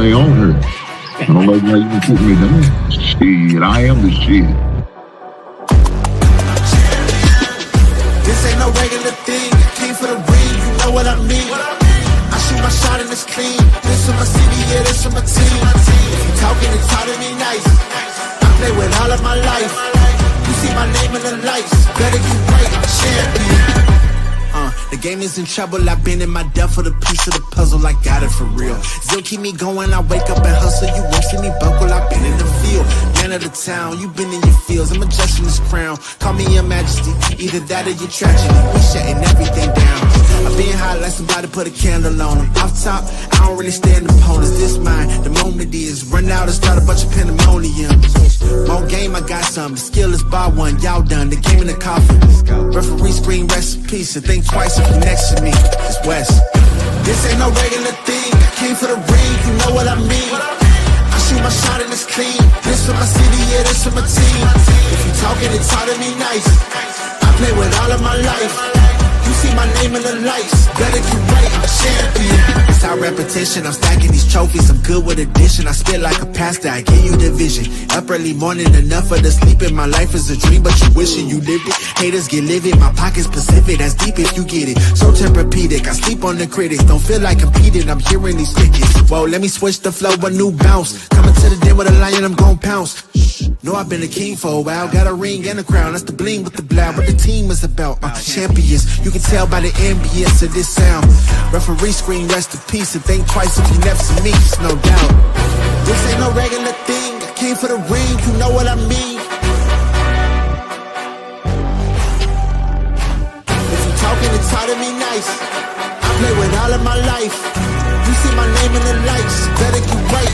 stay on her. I don't know why you can put me down. Shit, I am the shit. This ain't no regular thing. I came for the ring, you know what I mean. I shoot my shot and it's clean. This is my city, yeah, this is my team. If you talking, it's talking me nice. I play with all of my life. You see my name in the lights. Better get right, I'm a champion. The game is in trouble, I've been in my depth for the piece of the puzzle, I got it for real. Still keep me going, I wake up and hustle, you won't see me buckle, I've been in the field. Man of the town, you been in your fields, I'm adjusting this crown. Call me your majesty, either that or your tragedy, we shutting everything down. I've been hot like somebody put a candle on them. Off top, I don't really stand opponents, this mine, the moment is. Run out and start a bunch of pandemonium. More game, I got some, the skill is bar one, y'all done, the game in the coffin. Referee scream rest in peace, and think twice if you next to me, it's West. This ain't no regular thing, I came for the ring, you know what I mean. I shoot my shot and it's clean, this for my city, yeah, this for my team. If you talking, it's hard to be nice. I play with all of my life. You see my name in the lights, better get right, I'm a champion. It's our repetition, I'm stacking these trophies, I'm good with addition. I spit like a pastor, I gave you the vision. Up early morning, enough for the sleeping. My life is a dream, but you wishing you lived it. Haters get livid, my pocket's Pacific, that's deep if you get it. So Tempur-Pedic, I sleep on the critics. Don't feel like competing, I'm hearing these tickets. Whoa, let me switch the flow, a new bounce. Coming to the den with a lion, I'm gon' pounce. Know I've been a king for a while, got a ring and a crown. That's the bling with the blow, what the team is about. Champions, you can tell by the ambience of this sound. Referee scream rest in peace, and think twice if you never see me, it's no doubt. This ain't no regular thing, I came for the ring, you know what I mean. If you talking, it's hard to be nice. I play with all of my life. You see my name in the lights, better get right.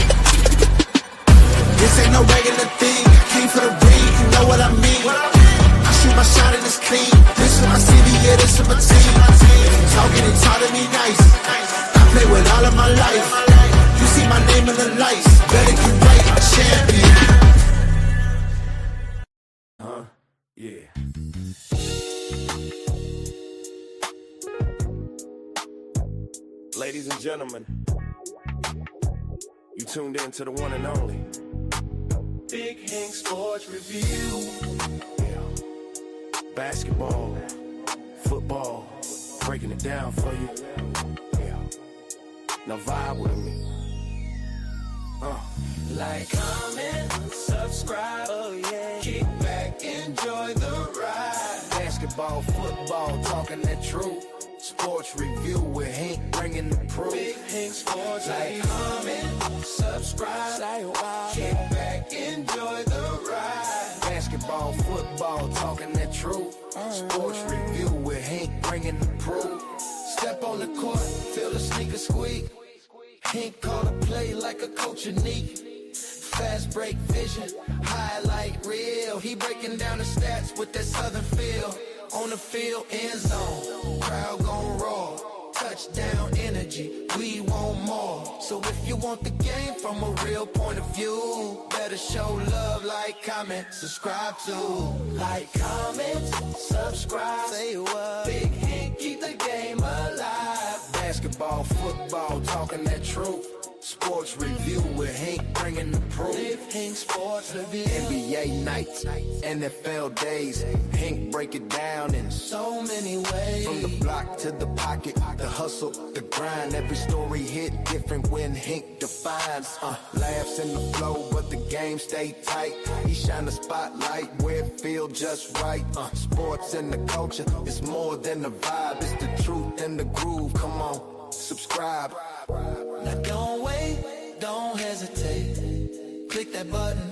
This ain't no regular thing, I came for the ring, you know what I mean. I shoot my shot and it's clean, this for my city, yeah, this for my team. If you talking, it's hard to be nice. I play with all of my life. You see my name in the lights, better get right, I'm a champion. Yeah. Ladies and gentlemen, you tuned in to the one and only Big Hink Sports Review. Yeah. Basketball, football, breaking it down for you. Yeah. Now vibe with me. Like, comment, subscribe, oh yeah. Kick back, enjoy the ride. Basketball, football, talking that truth. Sports review with Hink, bringing the proof. Big Hink Sports, like, comment, subscribe, say wow. Kick back, enjoy the ride. Basketball, football, talking that truth. Sports review with Hink, bringing the proof. Step on the court, feel the sneaker squeak. Hink call the play like a coach unique. Fast break vision, highlight reel. He breaking down the stats with that southern feel. On the field, end zone, crowd gon' roar. Touchdown energy, we want more. So if you want the game from a real point of view, better show love, like, comment, subscribe to. Like, comment, subscribe, say what. Big Hink, keep the game alive. Basketball, football, talking that truth. Sports review with Hink, bringing the proof. Big Hink Sports Review. NBA nights, NFL days. Hink break it down in so many ways. From the block to the pocket, the hustle, the grind. Every story hit different when Hink defines. Laughs in the flow, but the game stay tight. He shine the spotlight where it feel just right. Sports and the culture, it's more than the vibe. It's the truth and the groove. Come on, subscribe. Now don't wait, don't hesitate. Click that button,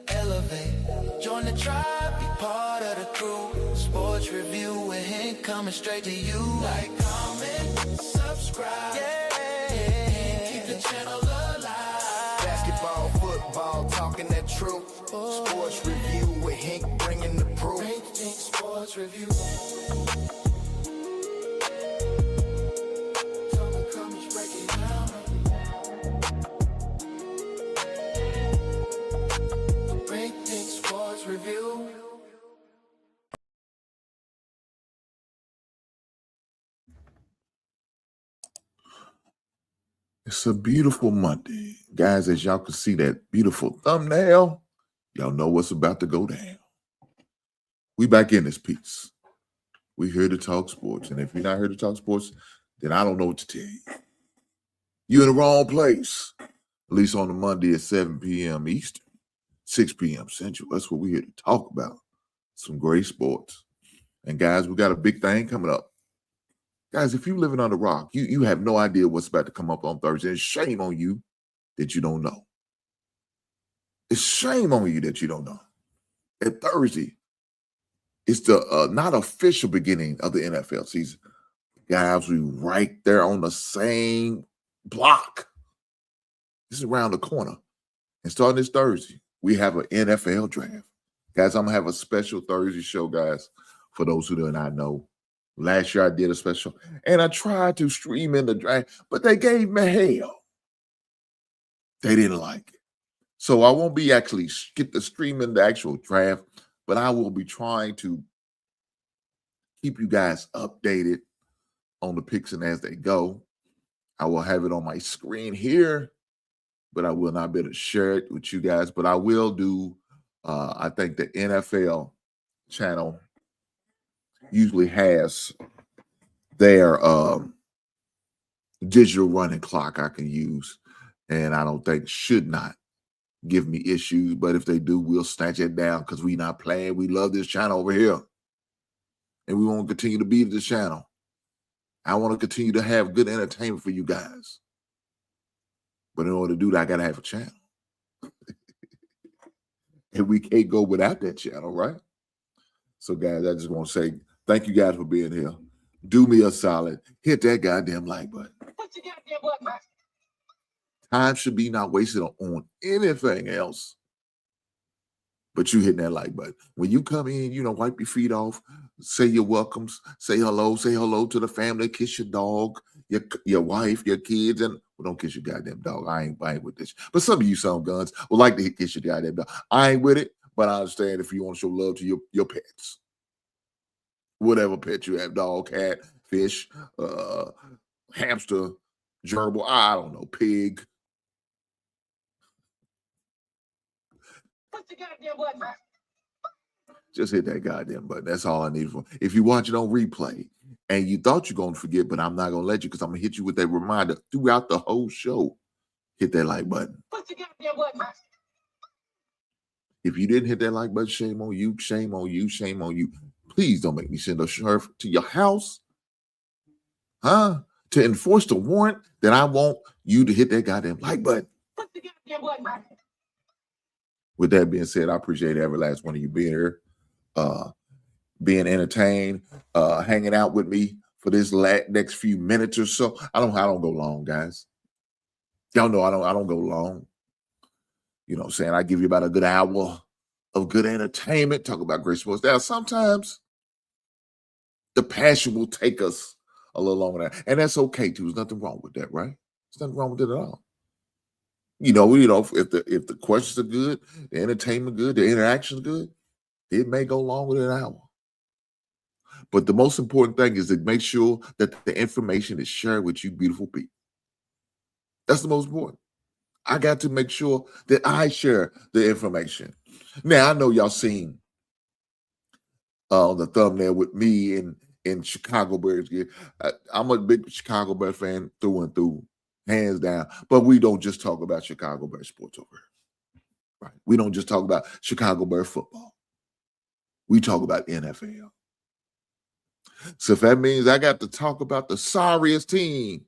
elevate. Join the tribe, be part of the crew. Sports review with Hink coming straight to you. Like, comment, subscribe. Yeah. Keep the channel alive. Basketball, football, talking that truth. Sports review with Hink bringing the proof. Hink Sports Review. Review. It's a beautiful Monday. Guys, as y'all can see that beautiful thumbnail, y'all know what's about to go down. We back in this piece. We here to talk sports. And if you're not here to talk sports, then I don't know what to tell you. You're in the wrong place. At least on the Monday at 7 p.m. Eastern, 6 p.m. Central. That's what we're here to talk about. Some great sports. And guys, we got a big thing coming up. Guys, if you're living on the rock, you have no idea what's about to come up on Thursday. And shame on you that you don't know. It's shame on you that you don't know. At Thursday, it's the not official beginning of the NFL season. Guys, we right there on the same block. This is around the corner. And starting this Thursday, we have an NFL draft. Guys, I'm going to have a special Thursday show, guys, for those who do not know. Last year I did a special, and I tried to stream in the draft, but they gave me hell. They didn't like it. So I won't be actually get to stream in the actual draft, but I will be trying to keep you guys updated on the picks and as they go. I will have it on my screen here, but I will not be able to share it with you guys. But I will do, I think the NFL channel usually has their digital running clock I can use, and I don't think should not give me issues. But if they do, we'll snatch it down because we not playing. We love this channel over here, and we want to continue to be this channel. I want to continue to have good entertainment for you guys. But in order to do that, I got to have a channel. And we can't go without that channel, right? So, guys, I just want to say thank you guys for being here. Do me a solid. Hit that goddamn like button. Time should be not wasted on anything else. But you hitting that like button. When you come in, wipe your feet off, say your welcomes, say hello to the family, kiss your dog, your wife, your kids, and don't kiss your goddamn dog. I ain't with this. But some of you some guns would like to kiss your goddamn dog. I ain't with it, but I understand if you want to show love to your pets. Whatever pet you have, dog, cat, fish, hamster, gerbil, I don't know, pig. What's the goddamn button? Just hit that goddamn button. That's all I need for. If you watch it on replay and you thought you're going to forget, but I'm not going to let you because I'm going to hit you with that reminder throughout the whole show. Hit that like button. What's the goddamn button? If you didn't hit that like button, shame on you, shame on you, shame on you. Please don't make me send a sheriff to your house, to enforce the warrant that I want you to hit that goddamn like button. What's the goddamn button? With that being said, I appreciate every last one of you being here, being entertained, hanging out with me for this next few minutes or so. I don't go long, guys. Y'all know I don't go long. You know what I'm saying? I give you about a good hour of good entertainment, talk about great sports. Now, sometimes the passion will take us a little longer, and that's okay too. There's nothing wrong with that, right? There's nothing wrong with it at all. If the questions are good, the entertainment good, the interaction's good, it may go longer than an hour. But the most important thing is to make sure that the information is shared with you beautiful people. That's the most important. I got to make sure that I share the information. Now, I know y'all seen the thumbnail with me in Chicago Bears gear. I'm a big Chicago Bears fan through and through, hands down. But we don't just talk about Chicago Bears sports over here. Right? We don't just talk about Chicago Bears football. We talk about NFL. So if that means I got to talk about the sorriest team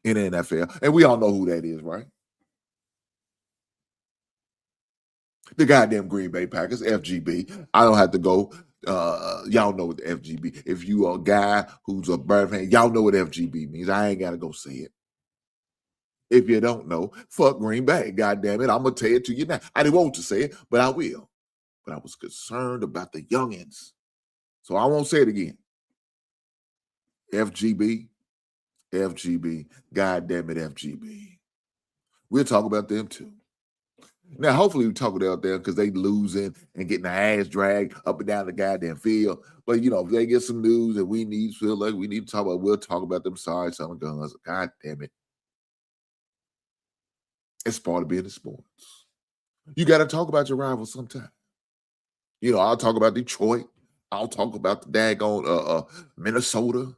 in the NFL, and we all know who that is, right? The goddamn Green Bay Packers, FGB. I don't have to go. Y'all know what the FGB. If you are a guy who's a Bear fan, y'all know what FGB means. I ain't got to go say it. If you don't know, fuck Green Bay. God damn it, I'm going to tell it to you now. I didn't want to say it, but I will. But I was concerned about the youngins. So I won't say it again. FGB. God damn it, FGB. We'll talk about them too. Now, hopefully we talk about them because they losing and getting their ass dragged up and down the goddamn field. But, if they get some news that feel like we need to talk about, we'll talk about them. Sorry, son of guns. God damn it. It's part of being in sports. You got to talk about your rivals sometime. You know, I'll talk about Detroit. I'll talk about the daggone Minnesota.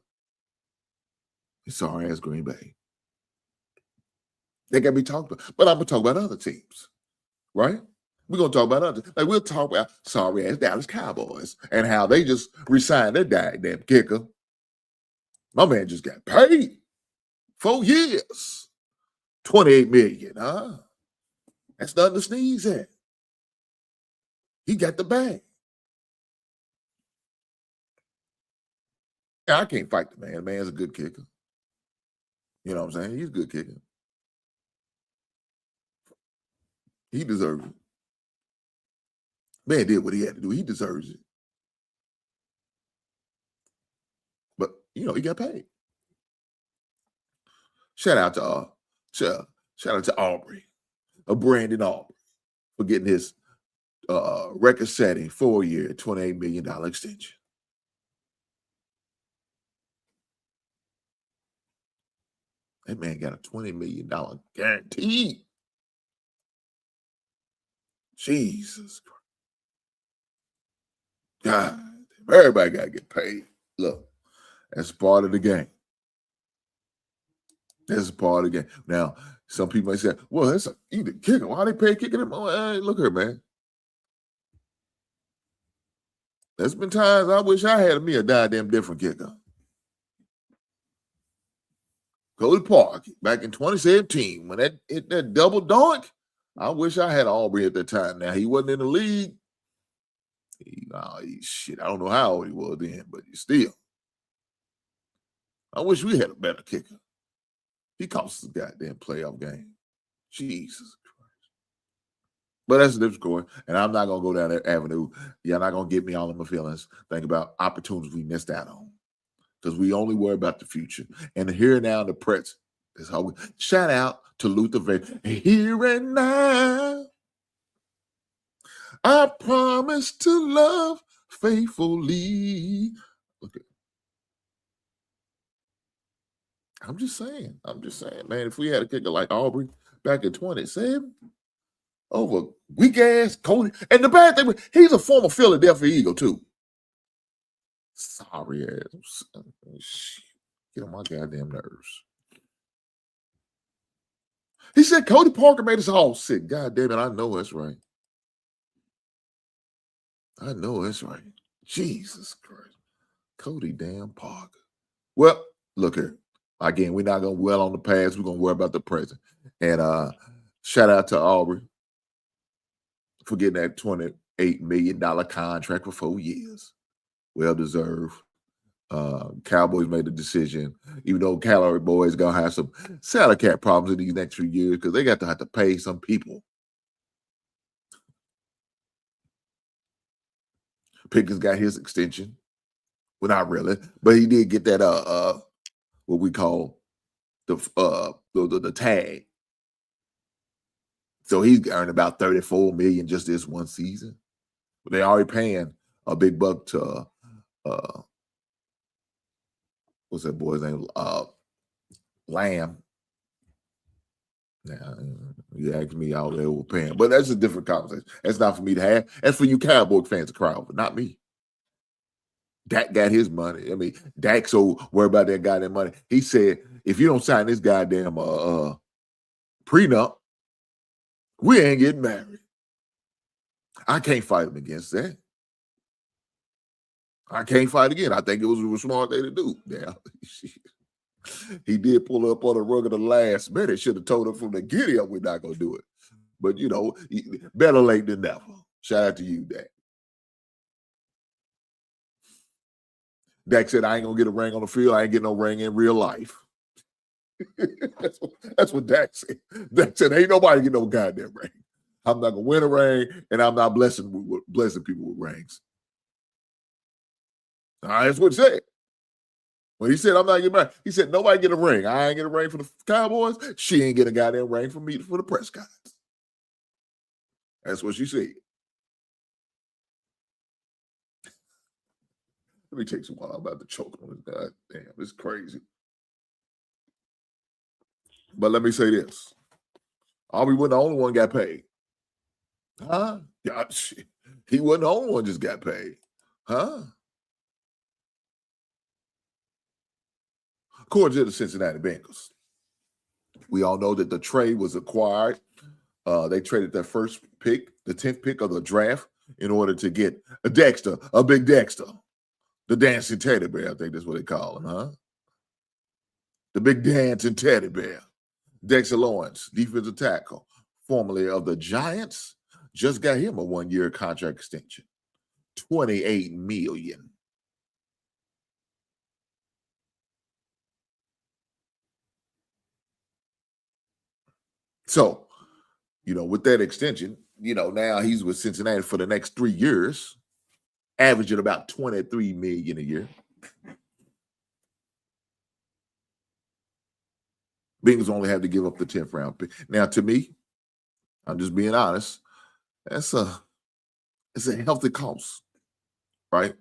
Sorry ass Green Bay. They got to be talked about. But I'm going to talk about other teams, right? We're going to talk about others. Like, we'll talk about sorry ass Dallas Cowboys and how they just resigned their goddamn kicker. My man just got paid 4 years. $28 million, huh? That's nothing to sneeze at. He got the bag. I can't fight the man. The man's a good kicker. You know what I'm saying? He's a good kicker. He deserves it. Man did what he had to do. He deserves it. But, you know, he got paid. Shout out to Aubrey, Brandon Aubrey, for getting his record-setting 4-year, $28 million extension. That man got a $20 million guarantee. Jesus Christ. God, everybody got to get paid. Look, that's part of the game. That's part of the game. Now, some people may say, well, that's you the kicker. Why they pay kicking him? Oh, hey, look here, man. There's been times I wish I had me a goddamn different kicker. Cody Park, back in 2017, when that hit that double doink, I wish I had Aubrey at that time. Now, he wasn't in the league. Shit, I don't know how old he was then, but still. I wish we had a better kicker. He cost us a goddamn playoff game. Jesus Christ. But that's a different story, and I'm not going to go down that avenue. You're not going to get me all in my feelings. Think about opportunities we missed out on because we only worry about the future. And here and now, the present. That's how we shout out to Luther Vandross. Here and now, I promise to love faithfully. Okay. I'm just saying, man, if we had a kicker like Aubrey back in 27, over weak ass Cody, and the bad thing, he's a former Philadelphia Eagle too. Sorry ass. Shit. Get on my goddamn nerves. He said Cody Parker made us all sick. God damn it, I know that's right. I know that's right. Jesus Christ. Cody damn Parker. Well, look here. Again, we're not going to dwell on the past. We're going to worry about the present. And shout out to Aubrey for getting that $28 million contract for 4 years. Well deserved. Cowboys made the decision, even though Calorie Boys going to have some salary cap problems in these next few years because they got to have to pay some people. Pickens got his extension. Well, not really, but he did get that what we call the tag. So he's earned about $34 million just this one season. But they already paying a big buck to what's that boy's name? Lamb. Now, you ask me out there with paying, but that's a different conversation. That's not for me to have. That's for you Cowboy fans to cry over, not me. Dak got his money. I mean, Dak so worried about that goddamn money. He said, if you don't sign this goddamn prenup, we ain't getting married. I can't fight him against that. I can't fight again. I think it was a smart thing to do. Yeah. He did pull up on the rug at the last minute. Should have told him from the giddy up we're not going to do it. But, you know, better late than never. Shout out to you, Dak. Dak said, I ain't going to get a ring on the field. I ain't getting no ring in real life. That's what Dak said. Dak said, ain't nobody get no goddamn ring. I'm not going to win a ring, and I'm not blessing people with rings. That's what he said. When he said, I'm not getting married, he said, nobody get a ring. I ain't get a ring for the Cowboys. She ain't get a goddamn ring for me for the press guys. That's what she said. Let me take some while. I'm about to choke on this. God damn, it's crazy. But let me say this. Aubrey wasn't the only one got paid. Huh? Yeah, shit. He wasn't the only one just got paid. Huh? According to the Cincinnati Bengals, we all know that the trade was acquired. They traded their first pick, the 10th pick of the draft, in order to get a Dexter, a big Dexter, the dancing teddy bear. I think that's what they call him, huh? The big dancing teddy bear. Dexter Lawrence, defensive tackle, formerly of the Giants, just got him a one-year contract extension, $28 million. So, with that extension, now he's with Cincinnati for the next 3 years, averaging about $23 million a year. Bengals only have to give up the 10th round pick. Now, to me, I'm just being honest, it's a healthy cost, right?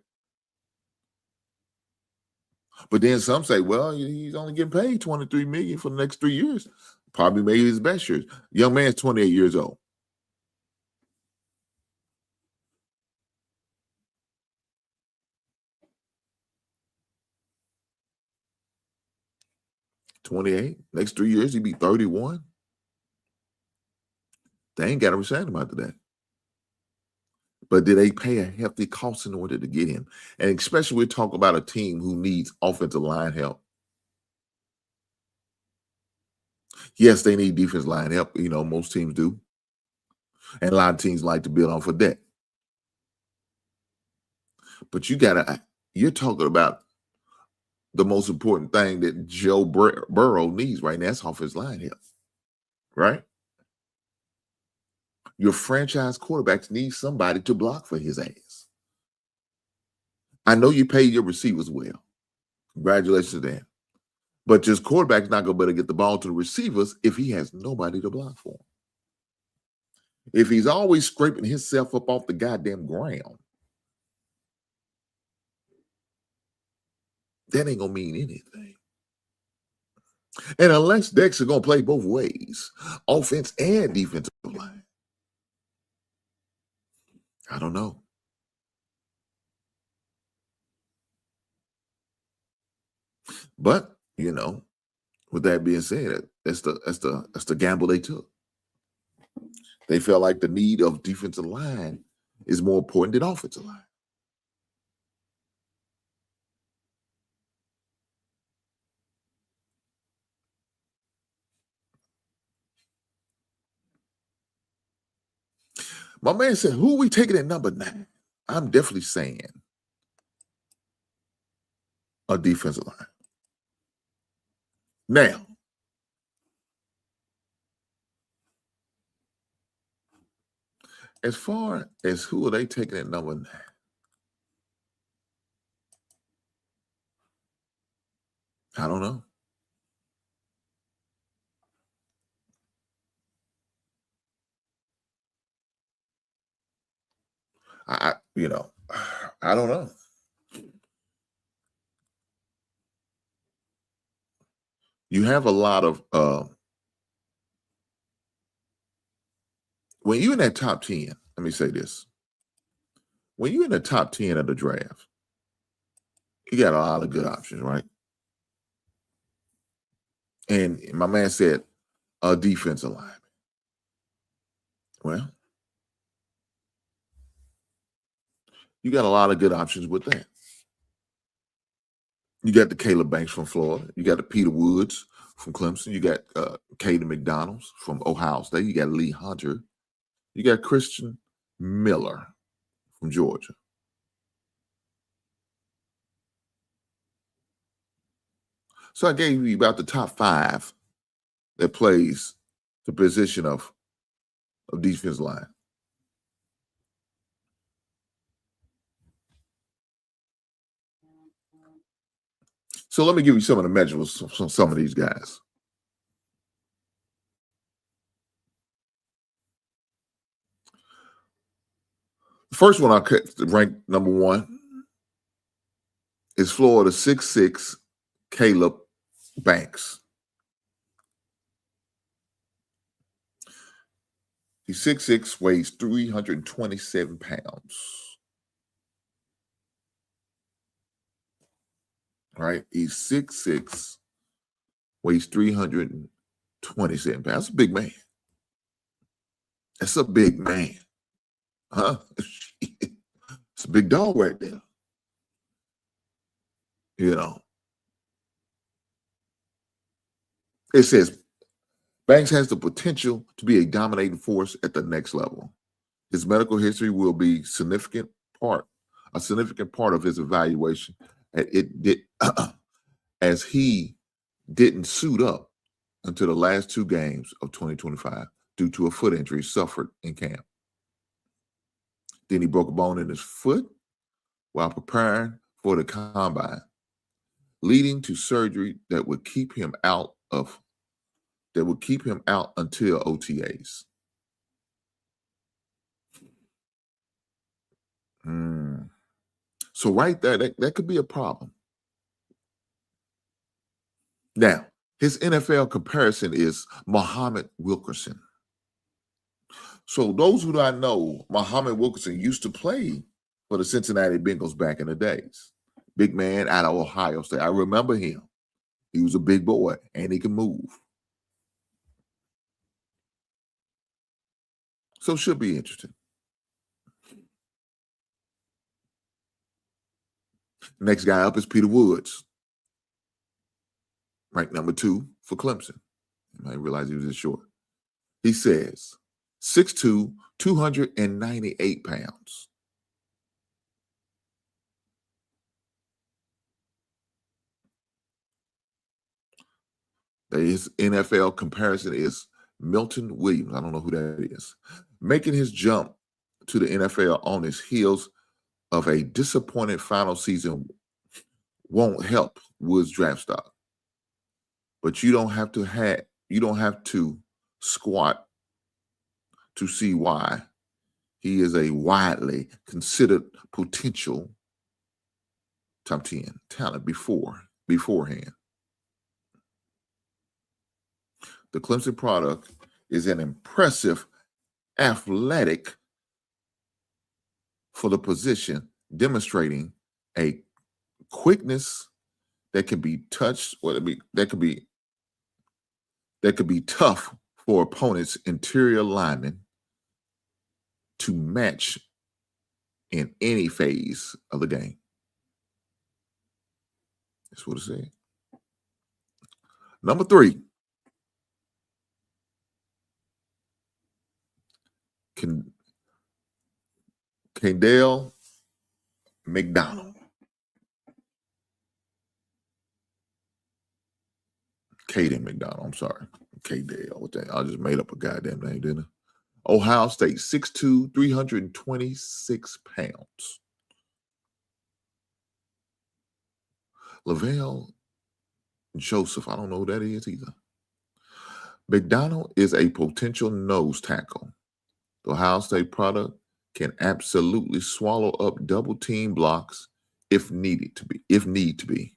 But then some say, well, he's only getting paid $23 million for the next 3 years. Probably made his best years. Young man's 28 years old. $28. Next 3 years, he'd be 31. They ain't got to resign him after that. But did they pay a hefty cost in order to get him? And especially we talk about a team who needs offensive line help. Yes, they need defensive line help. Most teams do. And a lot of teams like to build on for that. But you're talking about the most important thing that Joe Burrow needs right now. That's offensive line help, right? Your franchise quarterbacks need somebody to block for his ass. I know you pay your receivers well. Congratulations to them. But just quarterback's not going to better get the ball to the receivers if he has nobody to block for him. If he's always scraping himself up off the goddamn ground, that ain't going to mean anything. And unless Dexter going to play both ways, offense and defensive line, I don't know. But, with that being said, that's the gamble they took. They felt like the need of defensive line is more important than offensive line. My man said, who are we taking at number 9? I'm definitely saying a defensive line. Now, as far as who are they taking at number 9? I don't know. I don't know. You have a lot of when you're in that top 10, let me say this. When you're in the top 10 of the draft, you got a lot of good options, right? And my man said a defensive lineman. Well, you got a lot of good options with that. You got the Caleb Banks from Florida. You got the Peter Woods from Clemson. You got Caden McDonald's from Ohio State. You got Lee Hunter. You got Christian Miller from Georgia. So I gave you about the top 5 that plays the position of defense line. So let me give you some of the measurables from some of these guys. The first one I ranked number 1 is Florida 6'6" Caleb Banks. He's 6'6", weighs 327 pounds. Right? He's 6'6", weighs 327 pounds. That's a big man. That's a big man. Huh? It's a big dog right there. You know. It says Banks has the potential to be a dominating force at the next level. His medical history will be a significant part of his evaluation. It did as he didn't suit up until the last two games of 2025 due to a foot injury suffered in camp. Then he broke a bone in his foot while preparing for the combine, leading to surgery that would keep him out until OTAs. So right there, that could be a problem. Now, his NFL comparison is Muhammad Wilkerson. So those who don't know, Muhammad Wilkerson used to play for the Cincinnati Bengals back in the days. Big man out of Ohio State. I remember him. He was a big boy and he can move. So it should be interesting. Next guy up is Peter Woods, ranked number 2 for Clemson. You might realize he was this short. He says 6'2", 298 pounds. His NFL comparison is Milton Williams. I don't know who that is. Making his jump to the NFL on his heels of a disappointing final season won't help Woods' draft stock. But you don't have to squat to see why he is a widely considered potential top 10 talent beforehand. The Clemson product is an impressive athletic for the position, demonstrating a quickness that can be that could be tough for opponents' interior linemen to match in any phase of the game. That's what it said. Number 3. Kendall McDonald. Caden McDonald, I'm sorry. K-Dale. What the hell? I just made up a goddamn name, didn't I? Ohio State, 6'2", 326 pounds. Lavelle Joseph, I don't know who that is either. McDonald is a potential nose tackle. The Ohio State product can absolutely swallow up double team blocks if need to be.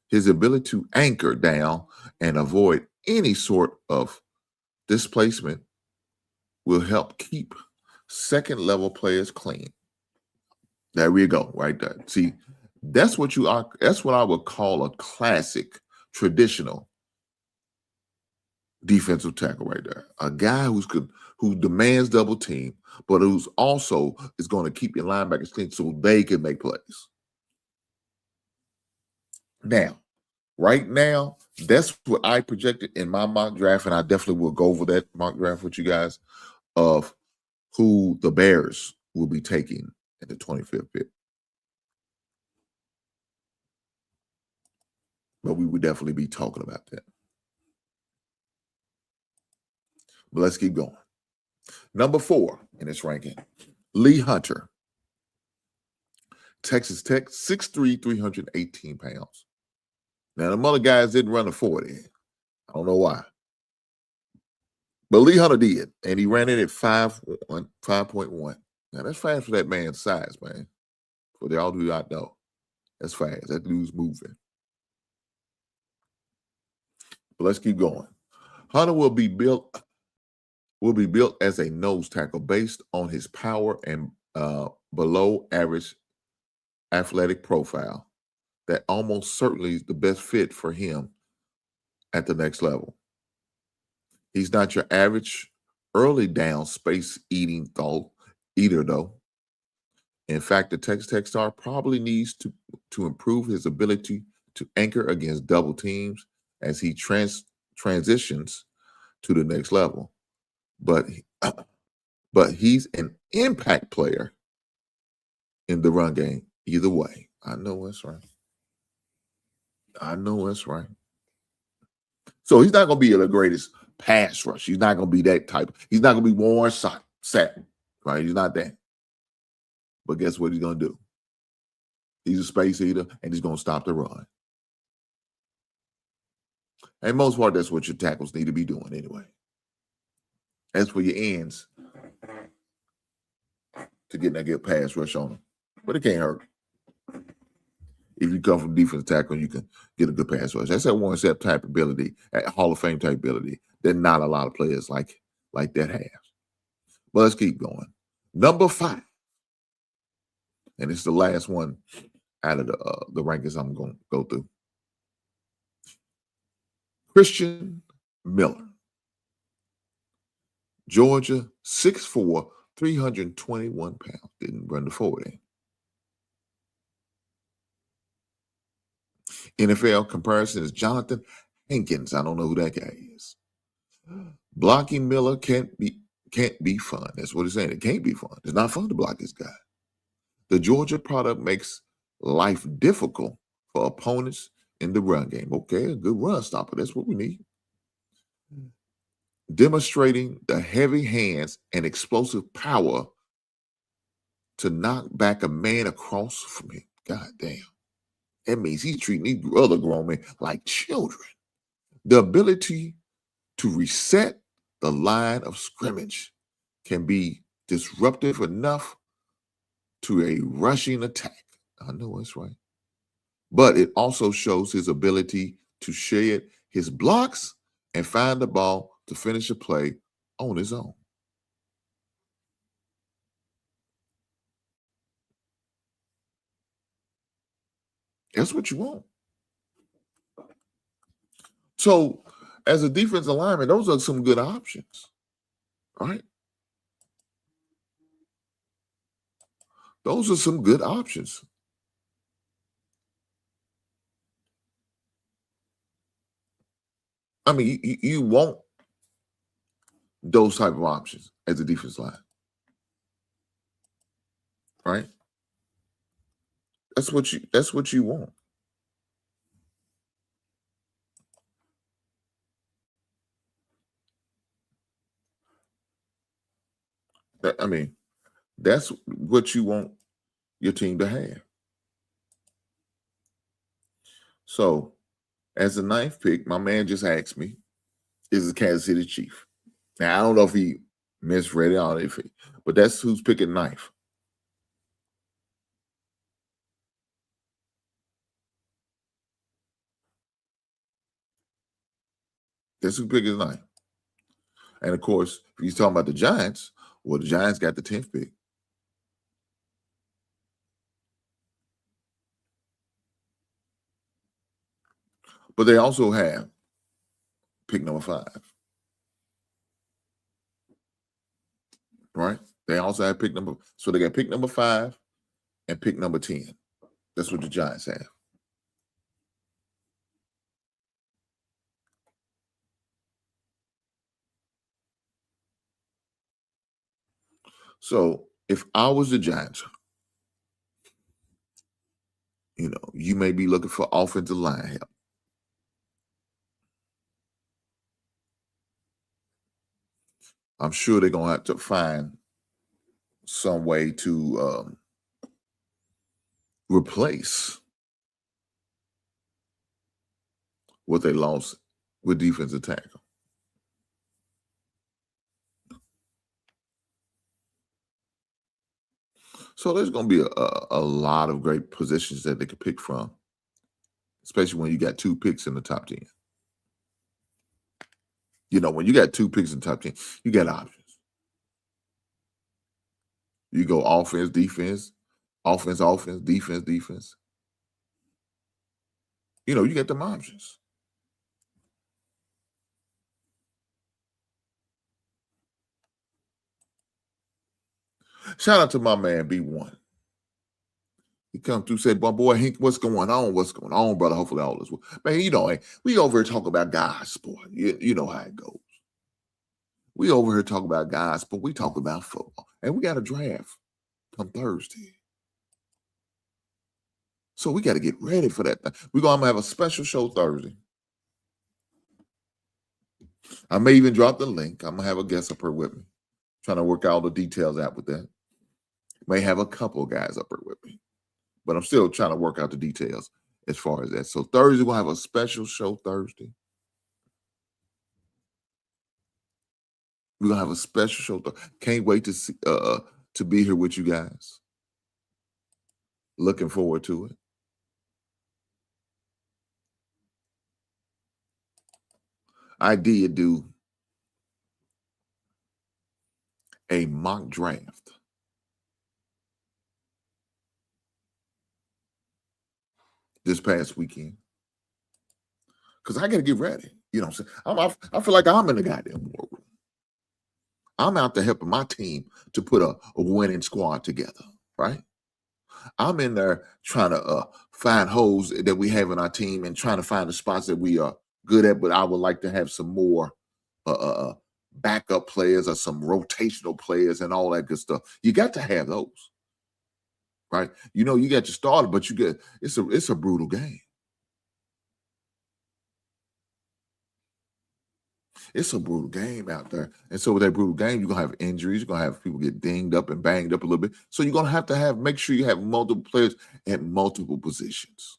His ability to anchor down and avoid any sort of displacement will help keep second-level players clean. There we go, right there. See, that's what I would call a classic, traditional defensive tackle right there. A guy who demands double team, but who's also is going to keep your linebackers clean so they can make plays. Now, right now, that's what I projected in my mock draft, and I definitely will go over that mock draft with you guys of who the Bears will be taking at the 25th pick. But we would definitely be talking about that. But let's keep going. Number 4 in this ranking, Lee Hunter. Texas Tech, 6'3", 318 pounds. Now, the other guys didn't run a 40. I don't know why. But Lee Hunter did, and he ran it at 5.1. Now, that's fast for that man's size, man. For the all who not know, that's fast. That dude's moving. But let's keep going. Hunter will be built will be built as a nose tackle based on his power and below average athletic profile. That almost certainly is the best fit for him at the next level. He's not your average early down space eating eater, though. In fact, the Texas Tech star probably needs to improve his ability to anchor against double teams as he transitions to the next level. But he's an impact player in the run game either way. I know that's right. I know that's right. So he's not going to be the greatest pass rush. He's not going to be that type. He's not going to be Warren Sapp, right? He's not that. But guess what he's going to do? He's a space eater, and he's going to stop the run. And most part, that's what your tackles need to be doing anyway. As for your ends, to get that good pass rush on them. But it can't hurt. If you come from defensive tackle, you can get a good pass rush. That's that Warren Sapp type ability, that Hall of Fame type ability that not a lot of players like that have. But let's keep going. Number 5. And it's the last one out of the rankings I'm going to go through. Christian Miller. Georgia, 6'4", 321 pounds. Didn't run the 40. NFL comparison is Jonathan Hankins. I don't know who that guy is. Blocking Miller can't be fun. That's what he's saying. It can't be fun. It's not fun to block this guy. The Georgia product makes life difficult for opponents in the run game. Okay, a good run stopper. That's what we need. Demonstrating the heavy hands and explosive power to knock back a man across from him. God damn. That means he's treating these other grown men like children. The ability to reset the line of scrimmage can be disruptive enough to a rushing attack. I know that's right. But it also shows his ability to shed his blocks and find the ball to finish a play on his own. That's what you want. So, as a defensive lineman, those are some good options, right? Those are some good options. I mean, you want those type of options as a defensive line, right? That's what you want. I mean, that's what you want your team to have. So, as the 9th pick, my man just asked me, is the Kansas City Chief. Now, I don't know if he misread it, but that's who's picking 9th. That's who picked his 9th. And, of course, if he's talking about the Giants, well, the Giants got the 10th pick. But they also have pick number 5. Right? They also have pick number. So they got pick number 5 and pick number 10. That's what the Giants have. So if I was the Giants, you may be looking for offensive line help. I'm sure they're going to have to find some way to replace what they lost with defensive tackle. So there's going to be a lot of great positions that they could pick from, especially when you got 2 picks in the top 10. You know, when you got 2 picks in the top 10, you got options. You go offense, defense, offense, defense, defense. You know, you get them options. Shout out to my man B1. He come through, said, "Well, boy, Hink, what's going on? What's going on, brother? Hopefully all is well." Man, you know, we over here talking about guys sport. You know how it goes. We over here talking about guys sport. We talk about football. And we got a draft come Thursday. So we got to get ready for that. We're going to have a special show Thursday. I may even drop the link. I'm going to have a guest up here with me, trying to work all the details out with that. May have a couple of guys up here with me, but I'm still trying to work out the details as far as that. So Thursday, we'll have a special show Thursday. We're going to have a special show. Can't wait to see, to be here with you guys. Looking forward to it. I did do a mock draft this past weekend because I got to get ready. You know what I'm saying? I feel like I'm in the goddamn war room. I'm out there helping my team to put a winning squad together, right? I'm in there trying to find holes that we have in our team and trying to find the spots that we are good at, but I would like to have some more backup players or some rotational players and all that good stuff. You got to have those, right? You know, you got your starter, but you get it's a brutal game. It's a brutal game out there. And so with that brutal game, you're going to have injuries. You're going to have people get dinged up and banged up a little bit. So you're going to have make sure you have multiple players at multiple positions.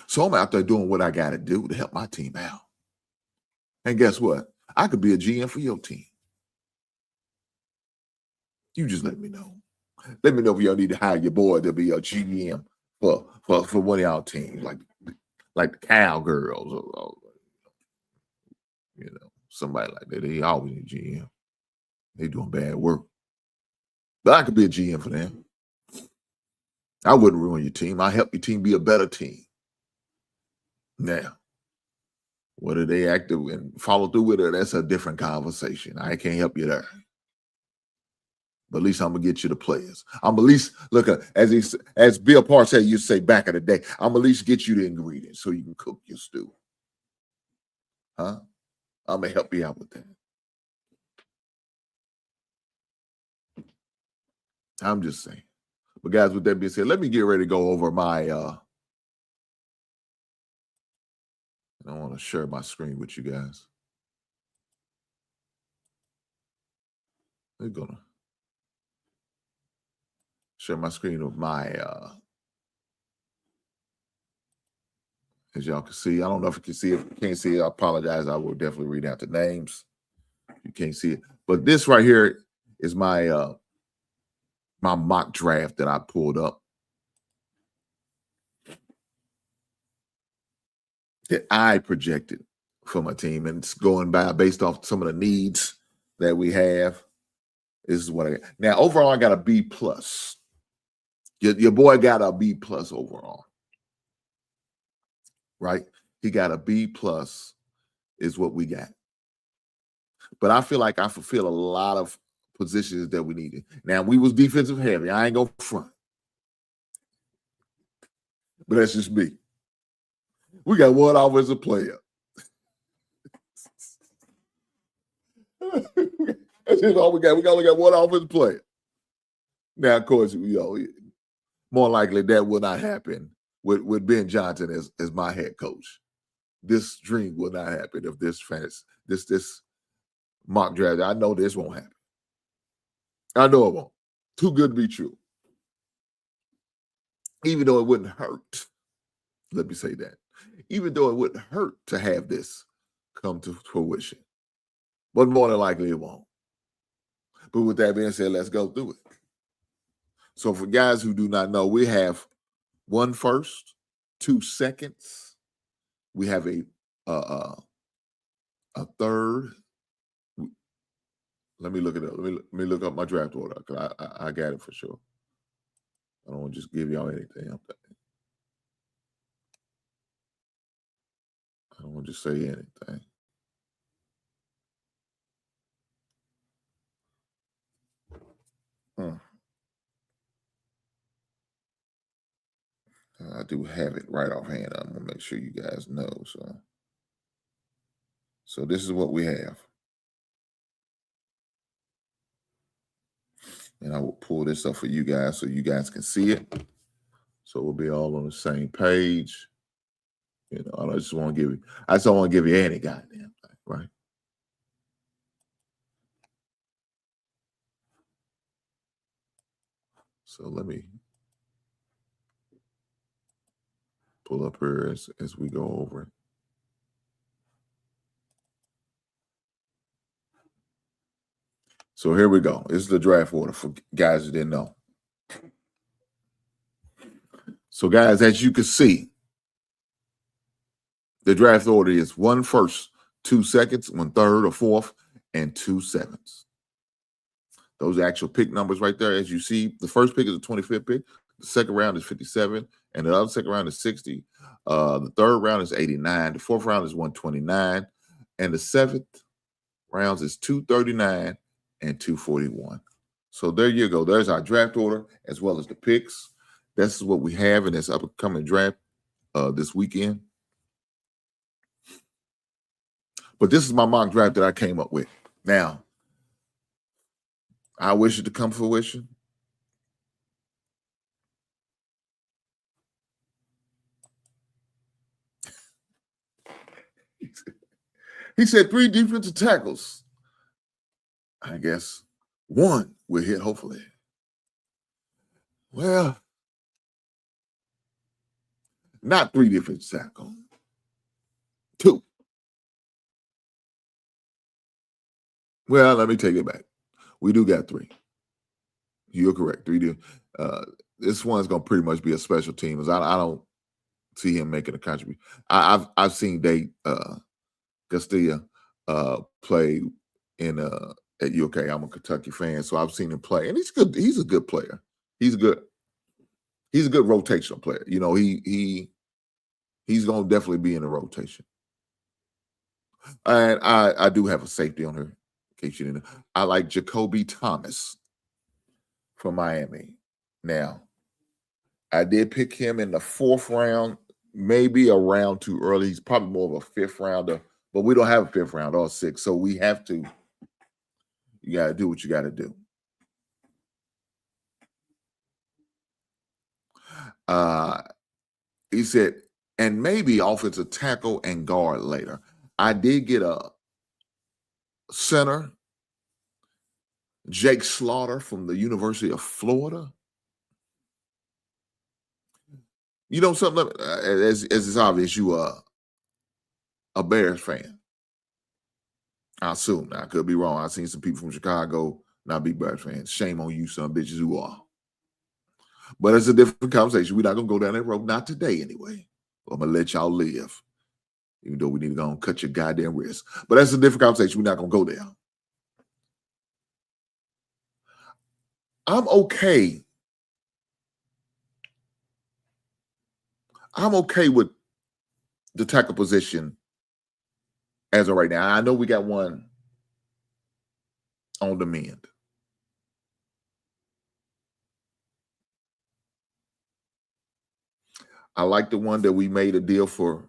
So I'm out there doing what I got to do to help my team out. And guess what? I could be a GM for your team. You just let me know. Let me know if y'all need to hire your boy to be a GM for one of y'all teams, like the Cowgirls or you know, somebody like that. They always need GM. They doing bad work. But I could be a GM for them. I wouldn't ruin your team. I help your team be a better team. Now, whether they active and follow through with it, that's a different conversation. I can't help you there. But at least I'm gonna get you the players. I'm at least look as Bill Parr said, you say back in the day, I'm at least get you the ingredients so you can cook your stew. Huh? I'm gonna help you out with that. I'm just saying. But guys, with that being said, let me get ready to go over my I want to share my screen with you guys. We're gonna share my screen with my as y'all can see. I don't know if you can see it. If you can't see it, I apologize. I will definitely read out the names. You can't see it. But this right here is my my mock draft that I pulled up. That I projected for my team, and it's going by based off some of the needs that we have. This is what I got. Now, overall, I got a B plus. Your boy got a B plus overall, right? He got a B plus, is what we got. But I feel like I fulfill a lot of positions that we needed. Now, we was defensive heavy. I ain't gonna front, but that's just me. We got one offensive player. That's just all we got. We only got one offensive player. Now, of course, more likely that will not happen with Ben Johnson as my head coach. This dream will not happen if this mock draft. I know this won't happen. I know it won't. Too good to be true. Even though it wouldn't hurt. Let me say that. Even though it wouldn't hurt to have this come to fruition. But more than likely it won't. But with that being said, let's go through it. So for guys who do not know, we have 1 first, 2 seconds. We have a third. Let me look it up. Let me look up my draft order because I got it for sure. I don't want to just give y'all anything. I don't want to just say anything. I do have it right offhand. I'm gonna make sure you guys know. So this is what we have. And I will pull this up for you guys so you guys can see it. So we'll be all on the same page. You know, I just don't want to give you any goddamn thing, right? So let me pull up here as we go over it. So here we go. This is the draft order for guys that didn't know. So guys, as you can see, the draft order is 1 first, 2 seconds, 1 third or fourth, and 2 sevenths. Those are actual pick numbers right there. As you see, the first pick is the 25th pick. The second round is 57, and the other second round is 60. The third round is 89. The fourth round is 129, and the seventh rounds is 239 and 241. So there you go. There's our draft order as well as the picks. This is what we have in this upcoming draft this weekend. But this is my mock draft that I came up with. Now, I wish it to come to fruition. He said 3 defensive tackles. I guess 1 will hit, hopefully. Well, not 3 defensive tackles. 2. Well, let me take it back. We do got 3. You're correct. 3 do. This one's gonna pretty much be a special team. As I don't see him making a contribution. I've seen Dave Castilla play in at UK. I'm a Kentucky fan, so I've seen him play, and he's good. He's a good player. He's a good rotational player. You know, he's gonna definitely be in the rotation. And I do have a safety on her. In case you didn't know. I like Jacoby Thomas from Miami. Now, I did pick him in the 4th round, maybe a round too early. He's probably more of a 5th rounder, but we don't have a 5th round or 6th, so we have to. You got to do what you got to do. He said, and maybe offensive tackle and guard later. I did get a center, Jake Slaughter from the University of Florida. You know something, as it's obvious, you are a Bears fan. I assume. I could be wrong. I've seen some people from Chicago not be Bears fans. Shame on you, some bitches who are. But it's a different conversation. We're not going to go down that road. Not today, anyway. I'm going to let y'all live. Even though we need to go and cut your goddamn wrist. But that's a different conversation. We're not going to go there. I'm okay. I'm okay with the tackle position as of right now. I know we got one on the mend. I like the one that we made a deal from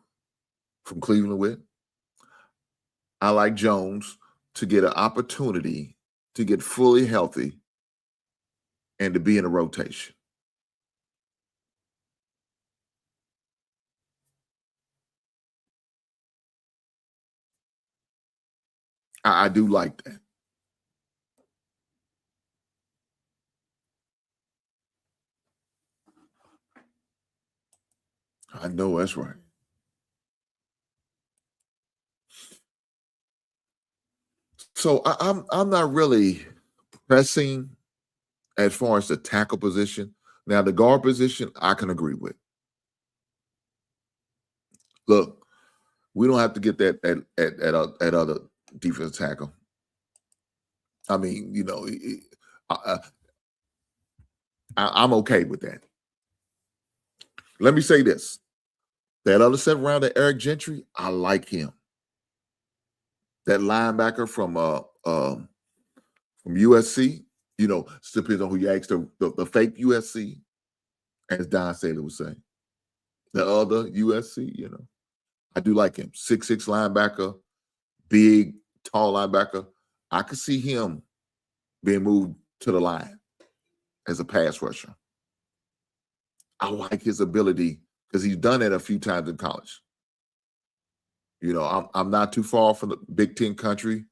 Cleveland with. I like Jones to get an opportunity to get fully healthy and to be in a rotation. I do like that. I know that's right. So I'm not really pressing as far as the tackle position. Now, the guard position, I can agree with. Look, we don't have to get that at other defensive tackle. I mean, you know, I'm okay with that. Let me say this. That other 7th rounder, Eric Gentry, I like him. That linebacker from USC, you know, still depends on who you ask, the fake USC, as Don Saylor would say. The other USC, you know. I do like him. 6'6" linebacker, big, tall linebacker. I could see him being moved to the line as a pass rusher. I like his ability because he's done it a few times in college. You know, I'm not too far from the Big Ten country.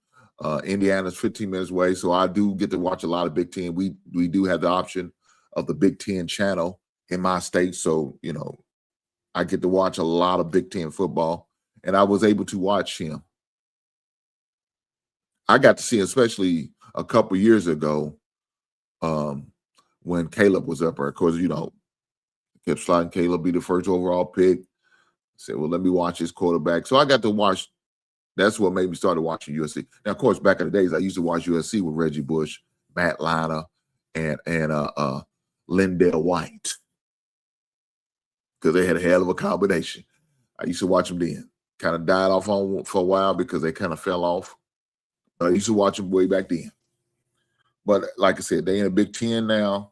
Indiana's 15 minutes away, so I do get to watch a lot of Big Ten. We do have the option of the Big Ten channel in my state, so you know, I get to watch a lot of Big Ten football, and I was able to watch him. I got to see him, especially a couple years ago, when Caleb was up there. Of course, you know, kept sliding Caleb be the first overall pick. Said, well, let me watch his quarterback. So I got to watch. That's what made me start watching USC. Now, of course, back in the days, I used to watch USC with Reggie Bush, Matt Liner, and Lindell White, because they had a hell of a combination. I used to watch them then. Kind of died off on for a while because they kind of fell off. I used to watch them way back then. But like I said, they in the Big Ten now,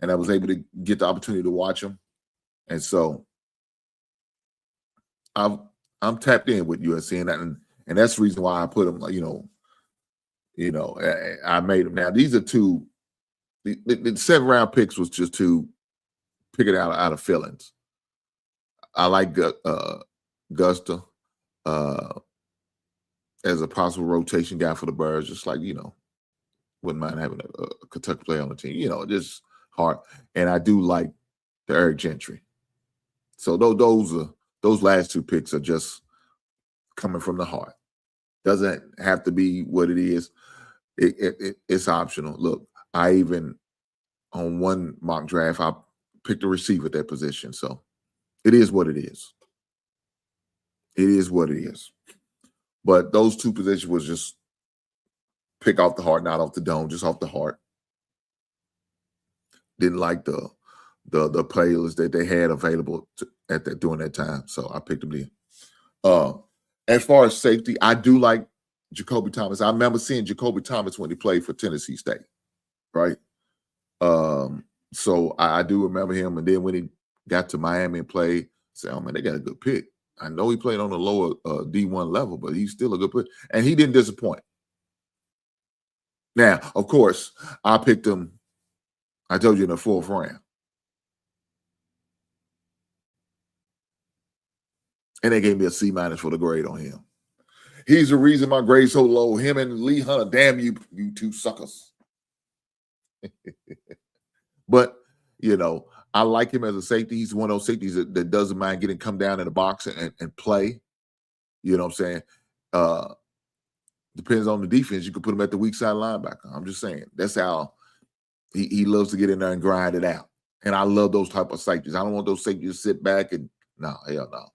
and I was able to get the opportunity to watch them. And so I'm tapped in with USC, and that's the reason why I put them. You know, I made them. Now these are two. The 7th round picks was just to pick it out of feelings. I like Gusta as a possible rotation guy for the Birds, just like, you know, wouldn't mind having a Kentucky player on the team. You know, just hard. And I do like the Eric Gentry. So those last 2 picks are just coming from the heart. Doesn't have to be what it is. It's optional. Look, I even on one mock draft, I picked a receiver at that position. So it is what it is. It is what it is. But those 2 positions was just pick off the heart, not off the dome, just off the heart. Didn't like the players that they had available during that time, so I picked them in. As far as safety, I do like Jacoby Thomas. I remember seeing Jacoby Thomas when he played for Tennessee State, right? So I do remember him. And then when he got to Miami and played, I said, oh man, they got a good pick. I know he played on the lower D1 level, but he's still a good pick. And he didn't disappoint. Now, of course, I picked him, I told you, in the 4th round. And they gave me a C- for the grade on him. He's the reason my grade's so low. Him and Lee Hunter, damn you 2 suckers. But, you know, I like him as a safety. He's one of those safeties that doesn't mind come down in the box and play. You know what I'm saying? Depends on the defense. You could put him at the weak side linebacker. I'm just saying. That's how he loves to get in there and grind it out. And I love those type of safeties. I don't want those safeties to sit back and, no, hell no.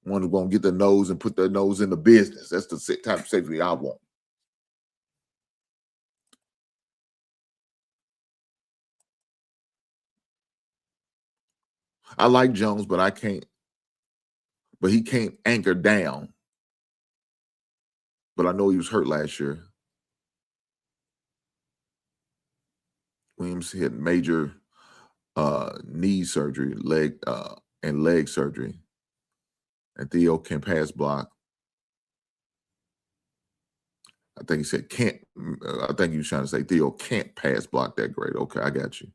One who's going to get their nose and put their nose in the business. That's the type of safety I want. I like Jones, but he can't anchor down. But I know he was hurt last year. Williams had major knee surgery, leg surgery. And Theo can pass block. I think he said can't. I think he was trying to say Theo can't pass block that great. Okay, I got you.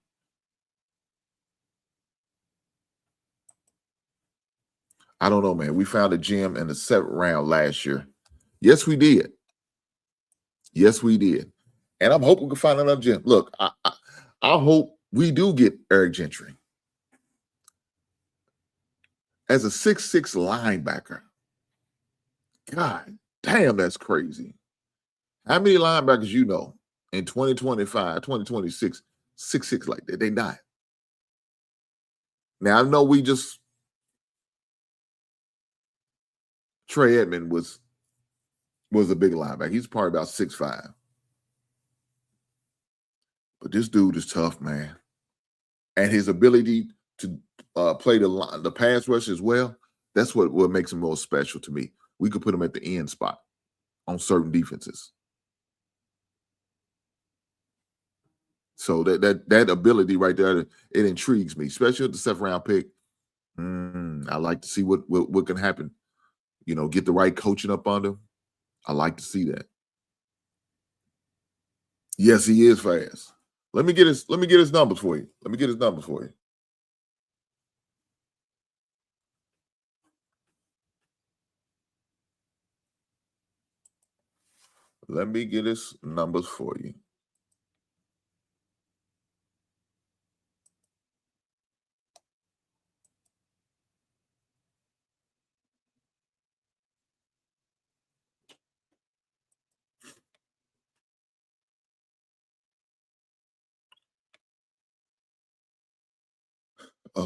I don't know, man. We found a gem in the 7th round last year. Yes, we did. Yes, we did. And I'm hoping we can find another gem. Look, I hope we do get Eric Gentry as a 6'6" linebacker. God damn, that's crazy. How many linebackers you know in 2025, 2026, 6'6" like that? They not. Now, I know we just Trey Edmond was a big linebacker. He's probably about 6'5". But this dude is tough, man. And his ability to play the pass rush as well, that's what makes him most special to me. We could put him at the end spot on certain defenses. So that ability right there, it intrigues me, especially at the 7th round pick. I like to see what can happen. You know, get the right coaching up on him. I like to see that. Yes, he is fast. Let me get his numbers for you. Let me get his numbers for you. Let me get his numbers for you.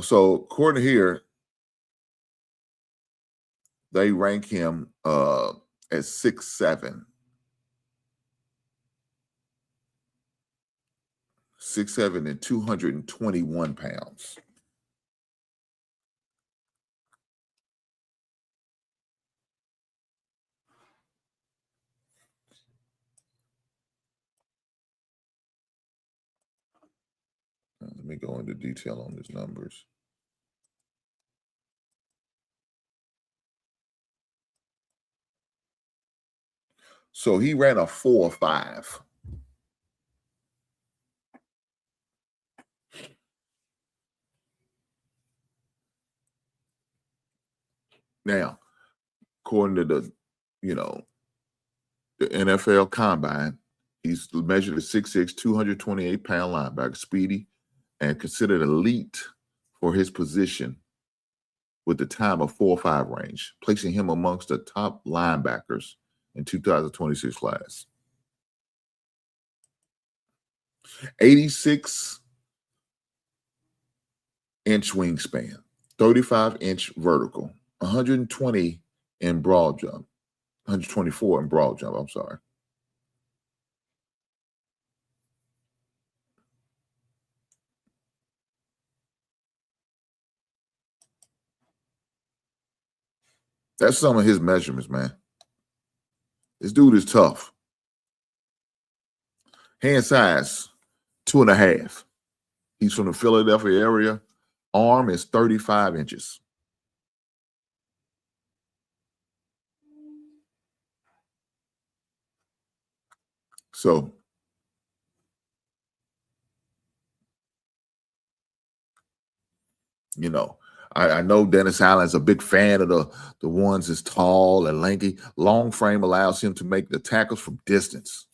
So according here, they rank him at 6'7". 6'7" and 221 pounds. Let me go into detail on his numbers. So he ran a 4.5. Now, according to the NFL Combine, he's measured at 6'6", 228-pound linebacker, speedy, and considered elite for his position with the time of 4.5 range, placing him amongst the top linebackers in 2026 class. 86-inch wingspan, 35-inch vertical, 120 in broad jump, 124 in broad jump, I'm sorry. That's some of his measurements, man. This dude is tough. Hand size, 2.5. He's from the Philadelphia area. Arm is 35 inches. So, I know Dennis Allen's a big fan of the ones that's tall and lanky. Long frame allows him to make the tackles from distance.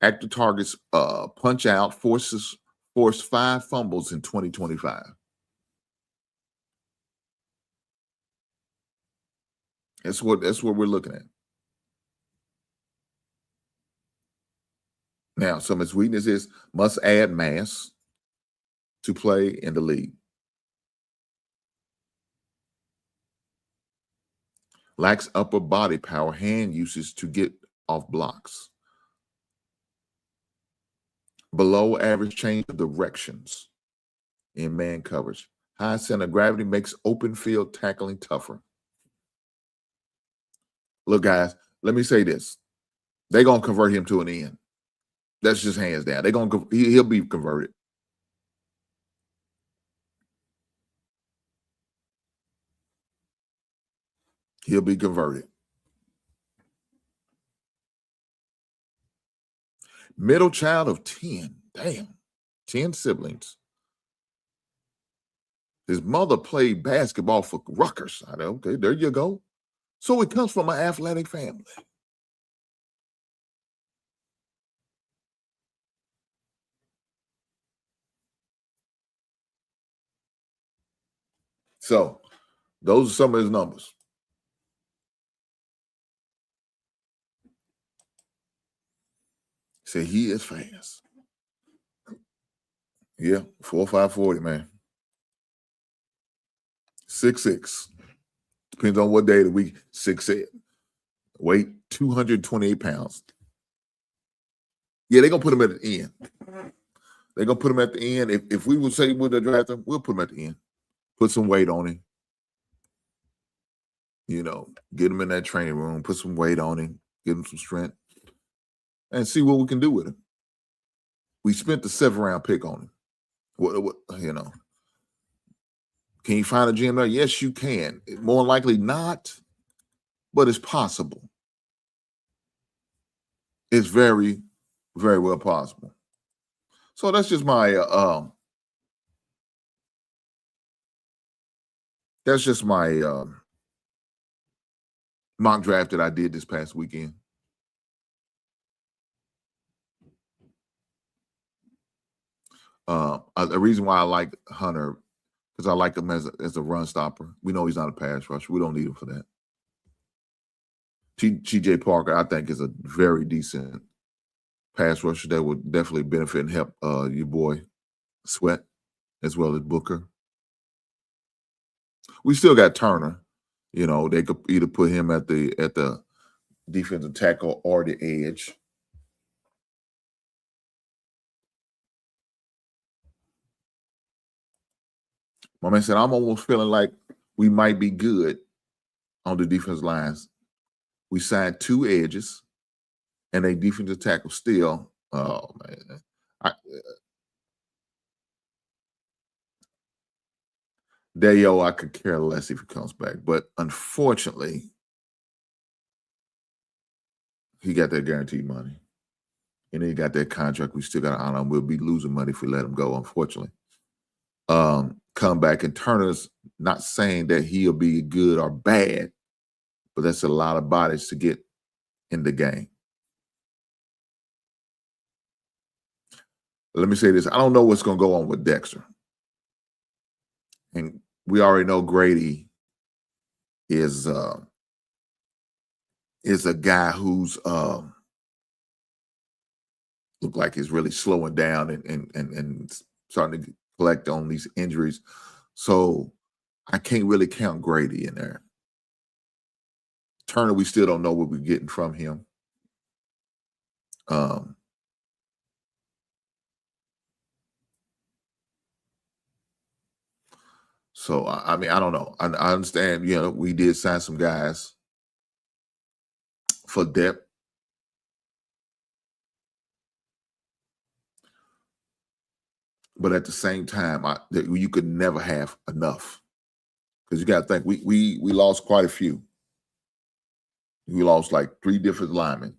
Active targets punch out, forced 5 fumbles in 2025. That's what we're looking at. Now, some of his weaknesses: must add mass to play in the league. Lacks upper body power, hand usage to get off blocks. Below average change of directions in man coverage. High center of gravity makes open field tackling tougher. Look, guys, let me say this. They're going to convert him to an end. That's just hands down. He'll be converted. He'll be converted. Middle child of 10. Damn. 10 siblings. His mother played basketball for Rutgers. Okay, there you go. So it comes from an athletic family. So those are some of his numbers. Say he is fast. Yeah, 4.5 40, man. 6'6". Depends on what day of the week. 6'8", weight 228 pounds. Yeah, they're gonna put him at the end. They're gonna put him at the end. If we would say we'll draft him, we'll put him at the end. Put some weight on him. You know, get him in that training room, put some weight on him, give him some strength, and see what we can do with him. We spent the 7th-round pick on him. What you know? Can you find a GM there? Yes, you can. More likely not, but it's possible. It's very, very well possible. So that's just my mock draft that I did this past weekend. The reason why I like Hunter, because I like him as a run stopper. We know he's not a pass rusher. We don't need him for that. T.J. Parker, I think, is a very decent pass rusher that would definitely benefit and help your boy Sweat as well as Booker. We still got Turner. You know, they could either put him at the defensive tackle or the edge. My man said, I'm almost feeling like we might be good on the defense lines. We signed 2 edges and a defensive tackle still. Oh, man. Dayo, I could care less if he comes back. But unfortunately, he got that guaranteed money. And he got that contract. We still got to honor him. We'll be losing money if we let him go, unfortunately. Come back, and Turner's not saying that he'll be good or bad, but that's a lot of bodies to get in the game. Let me say this. I don't know what's going to go on with Dexter. And we already know Grady is a guy who's look like he's really slowing down and starting to collect on these injuries. So I can't really count Grady in there. Turner, we still don't know what we're getting from him. So, I mean, I don't know. I understand, you know, we did sign some guys for depth. But at the same time, you could never have enough. Because you got to think, we lost quite a few. We lost like 3 different linemen.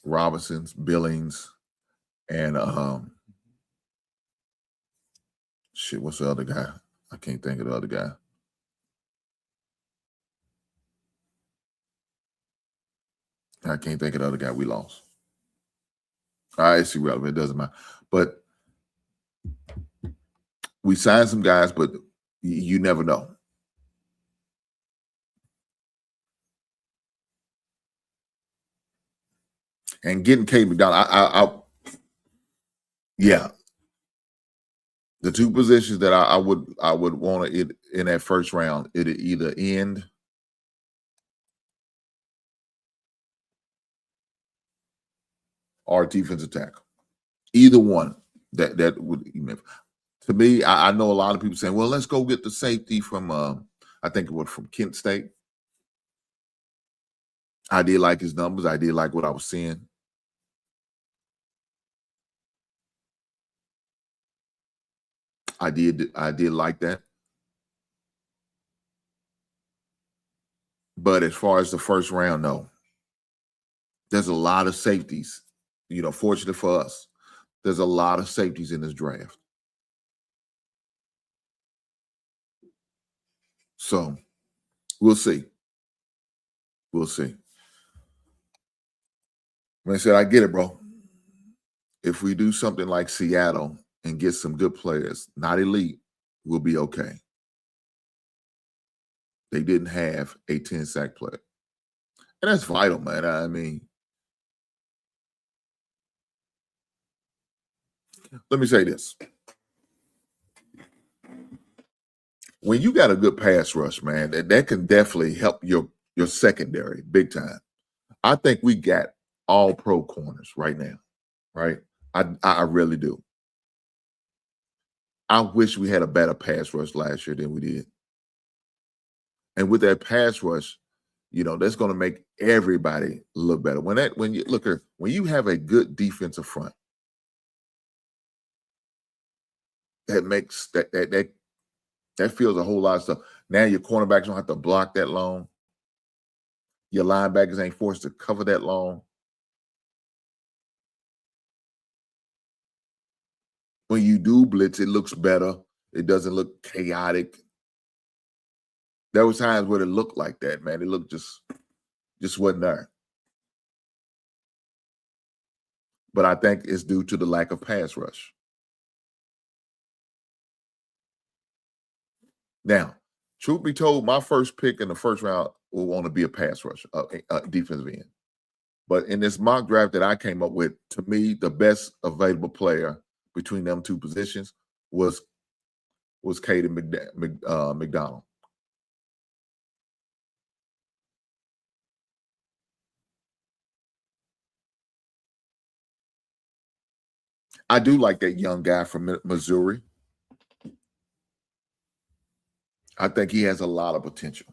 Robinson's, Billings, and what's the other guy? I can't think of the other guy. I can't think of the other guy we lost. All right, it's irrelevant. It doesn't matter. But we signed some guys, but you never know. And getting Kate McDonald, yeah. The 2 positions that I would want it in that first round, it either end or defensive tackle. Either one that would, to me, I know a lot of people saying, well, let's go get the safety from I think it was from Kent State. I did like his numbers. I did like what I was seeing. I did like that. But as far as the first round, no. There's a lot of safeties. You know, fortunate for us, there's a lot of safeties in this draft. So we'll see. We'll see. When I said, I get it, bro. If we do something like Seattle and get some good players, not elite, we'll be okay. They didn't have a 10-sack player. And that's vital, man. I mean, Let me say this. When you got a good pass rush, man, that can definitely help your secondary big time. I think we got all pro corners right now, right? I really do. I wish we had a better pass rush last year than we did. And with that pass rush, that's going to make everybody look better. When you have a good defensive front, that makes that feels a whole lot of stuff. Now your cornerbacks don't have to block that long. Your linebackers ain't forced to cover that long. When you do blitz, it looks better. It doesn't look chaotic. There was times where it looked like that, man. It looked just wasn't there. But I think it's due to the lack of pass rush. Now, truth be told, my first pick in the first round will want to be a pass rush, defensive end. But in this mock draft that I came up with, to me, the best available player between them two positions was Caden McDonald. I do like that young guy from Missouri. I think he has a lot of potential.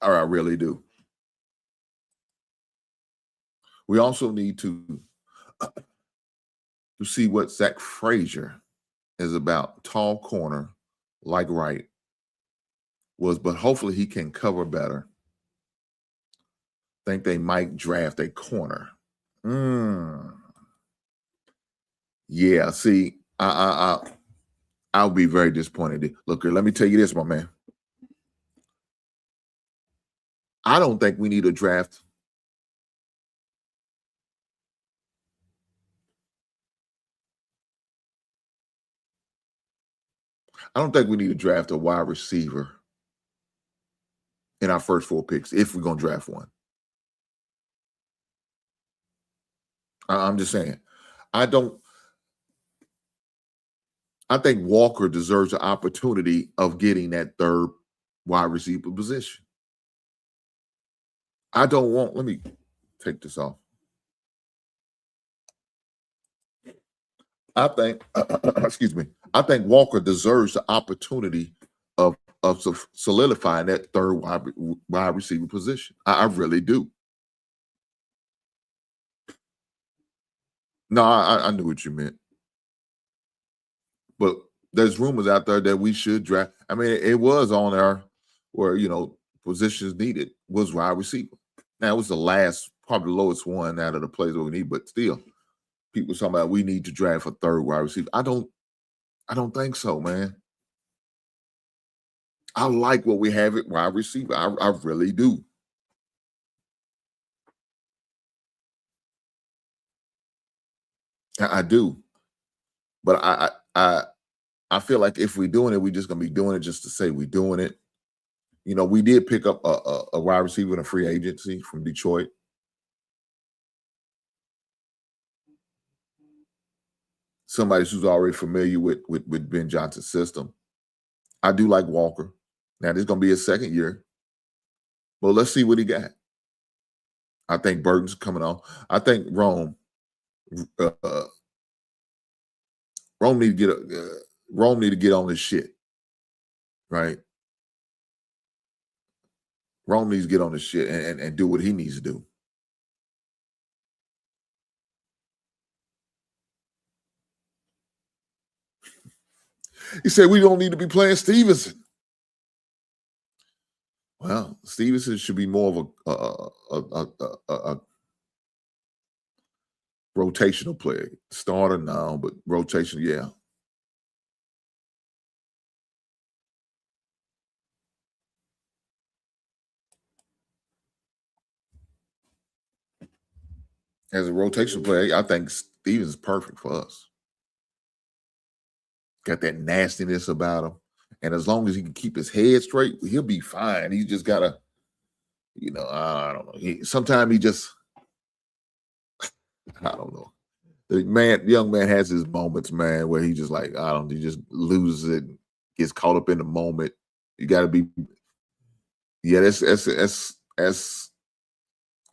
I really do. We also need to see what Zach Frazier is about. Tall corner, like Wright was, but hopefully he can cover better. Think they might draft a corner. Yeah, see, I'll be very disappointed. Look, let me tell you this, my man. I don't think we need a draft. I don't think we need to draft a wide receiver in our first 4 picks if we're going to draft one. I'm just saying. I think Walker deserves the opportunity of getting that third wide receiver position. Let me take this off. I think, excuse me, I think Walker deserves the opportunity of solidifying that third wide receiver position. I really do. No, I knew what you meant. But there's rumors out there that we should draft. I mean, it was on our where, positions needed was wide receiver. Now, it was the last, probably the lowest one out of the players that we need, but still, people talking about we need to draft a third wide receiver. I don't think so, man. I like what we have at wide receiver. I really do. I do. But I feel like if we're doing it, we're just gonna be doing it just to say we're doing it. We did pick up a wide receiver in a free agency from Detroit. Somebody who's already familiar with Ben Johnson's system. I do like Walker. Now, this is going to be his second year. But let's see what he got. I think Burton's coming on. I think Rome need to get on this shit. Right? Rome needs to get on this shit and do what he needs to do. He said we don't need to be playing Stevenson. Well, Stevenson should be more of a rotational player. Starter now, but rotation, yeah. As a rotational player, I think Stevens is perfect for us. Got that nastiness about him. And as long as he can keep his head straight, he'll be fine. He's just got to, I don't know. Sometimes he just, I don't know. The young man has his moments, man, where he just like, I don't, he just loses it, gets caught up in the moment. You got to be, yeah, that's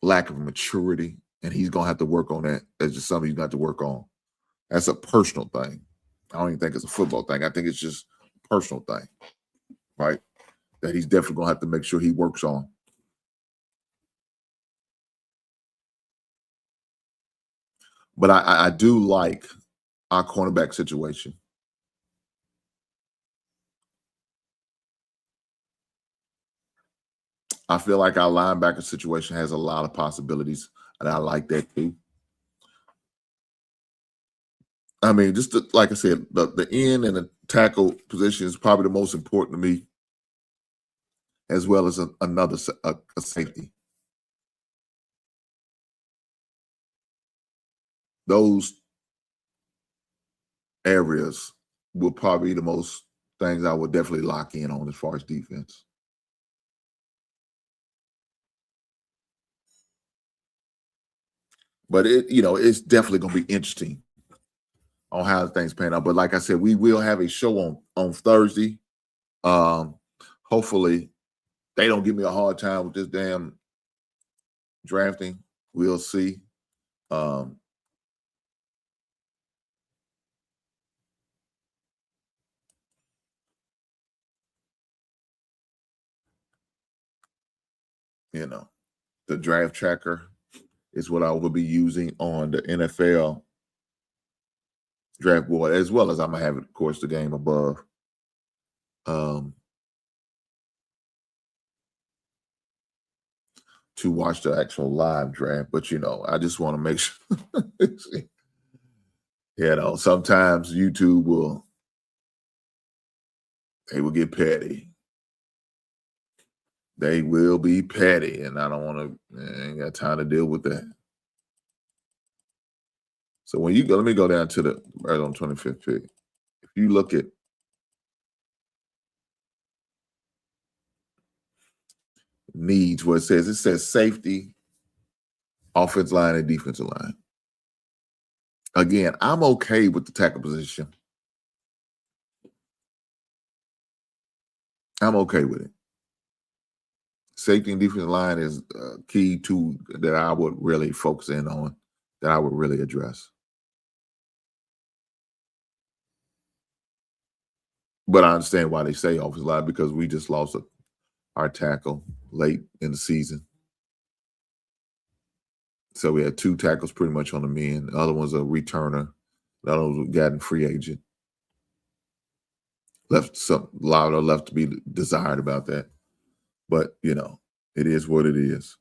lack of maturity, and he's gonna have to work on that. That's just something he's got to work on. That's a personal thing. I don't even think it's a football thing. I think it's just a personal thing, right? That he's definitely gonna have to make sure he works on. But I do like our cornerback situation. I feel like our linebacker situation has a lot of possibilities, and I like that too. I mean, like I said, the end and the tackle position is probably the most important to me, as well as a safety. Those areas will probably be the most things I would definitely lock in on as far as defense. But it's definitely going to be interesting on how things pan out. But like I said, we will have a show on Thursday. Hopefully, they don't give me a hard time with this damn drafting. We'll see. Um, the draft tracker is what I will be using on the NFL draft board, as well as I'm gonna have, of course, the game above. To watch the actual live draft, but I just want to make sure. Sometimes YouTube will get petty. They will be petty, and I don't want to. Ain't got time to deal with that. So when you go, let me go down to the right on 25th pick. If you look at needs, where it says safety, offensive line, and defensive line. Again, I'm okay with the tackle position. I'm okay with it. Safety and defensive line is key to that I would really focus in on, that I would really address. But I understand why they say offensive line, because we just lost our tackle late in the season. So we had 2 tackles pretty much on the men. The other one's a returner. The other one's gotten free agent. A lot are left to be desired about that. But, it is what it is.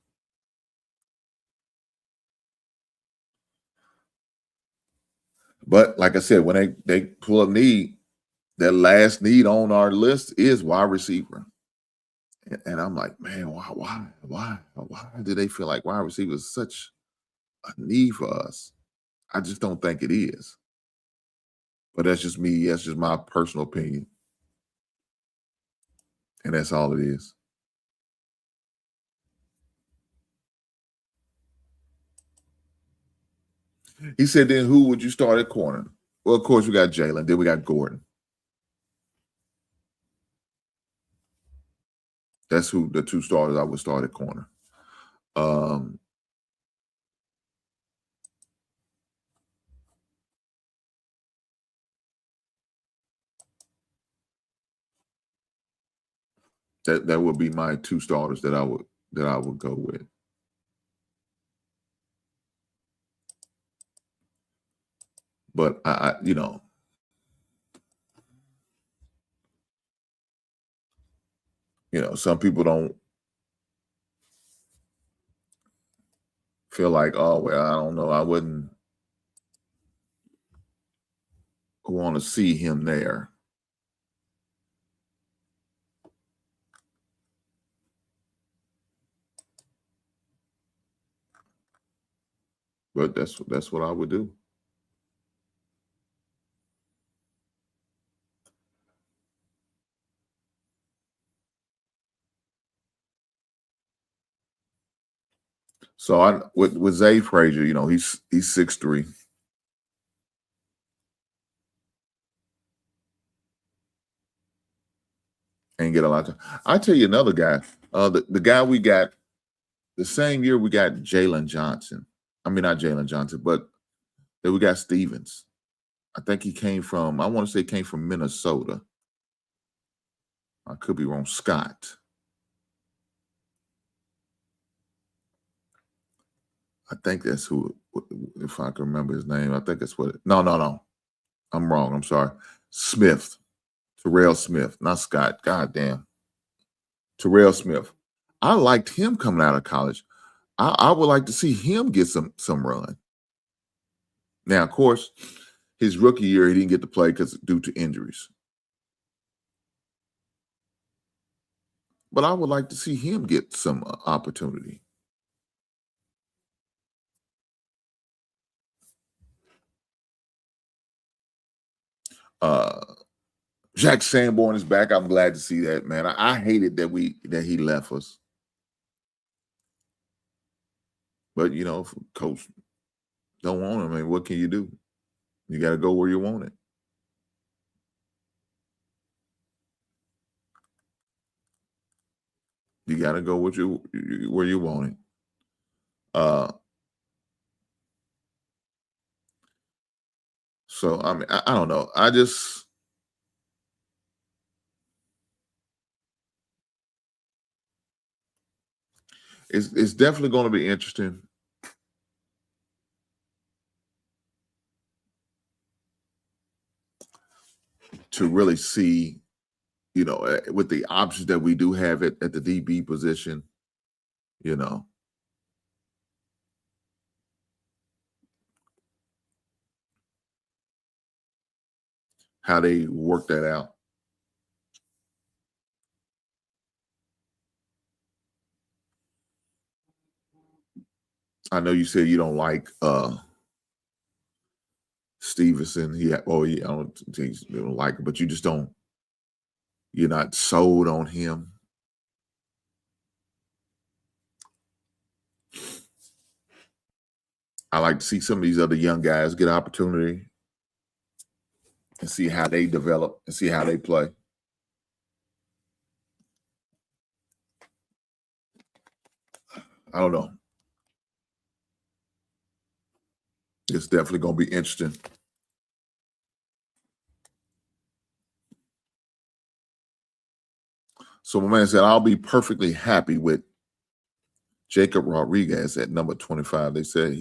But like I said, when they pull up need, that last need on our list is wide receiver. And I'm like, man, why do they feel like wide receiver is such a need for us? I just don't think it is. But that's just me. That's just my personal opinion. And that's all it is. He said, then who would you start at corner? Well, of course, we got Jalen. Then we got Gordon. That's who the 2 starters I would start at corner. That would be my 2 starters that I would go with. But I some people don't feel like, oh, well, I don't know, I wouldn't want to see him there. But that's what I would do. So with Zay Frazier, you know, he's 6'3". Ain't get a lot of time. I tell you another guy. The guy we got the same year we got Jalen Johnson. I mean, not Jalen Johnson, but then we got Stevens. I think he came from, I want to say he came from Minnesota. I could be wrong. Scott. I think that's who, if I can remember his name. I think that's what. No. I'm wrong. I'm sorry. Smith. Terrell Smith, not Scott. God damn. Terrell Smith. I liked him coming out of college. I would like to see him get some run. Now, of course, his rookie year, he didn't get to play because due to injuries. But I would like to see him get some opportunity. Jack Sanborn is back. I'm glad to see that, man. I hated that he left us. But, you know, if coach don't want him, I mean, what can you do? You got to go where you want it. You got to go where you want it. So, I mean, I don't know. It's definitely going to be interesting. To really see, you know, with the options that we do have at the DB position, you know, how they work that out. I know you said you don't like Stevenson. I don't think you don't like it, but you just don't. You're not sold on him. I like to see some of these other young guys get opportunity and see how they develop and see how they play. I don't know. It's definitely going to be interesting. So my man said, I'll be perfectly happy with Jacob Rodriguez at number 25. They said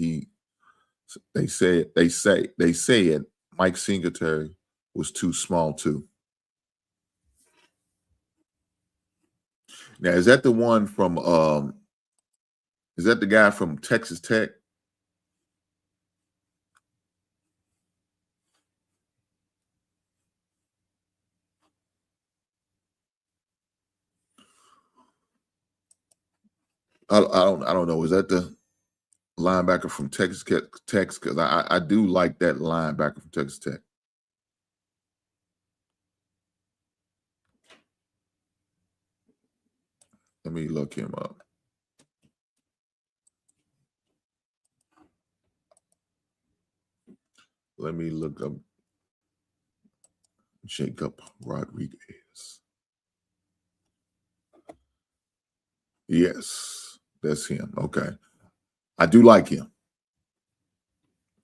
Mike Singletary was too small too. Now, is that the one from is that the guy from Texas Tech? I don't know. Is that the linebacker from Texas Tech? Because I do like that linebacker from Texas Tech. Let me look him up. Let me look up Jacob Rodriguez. Yes, that's him. Okay. I do like him.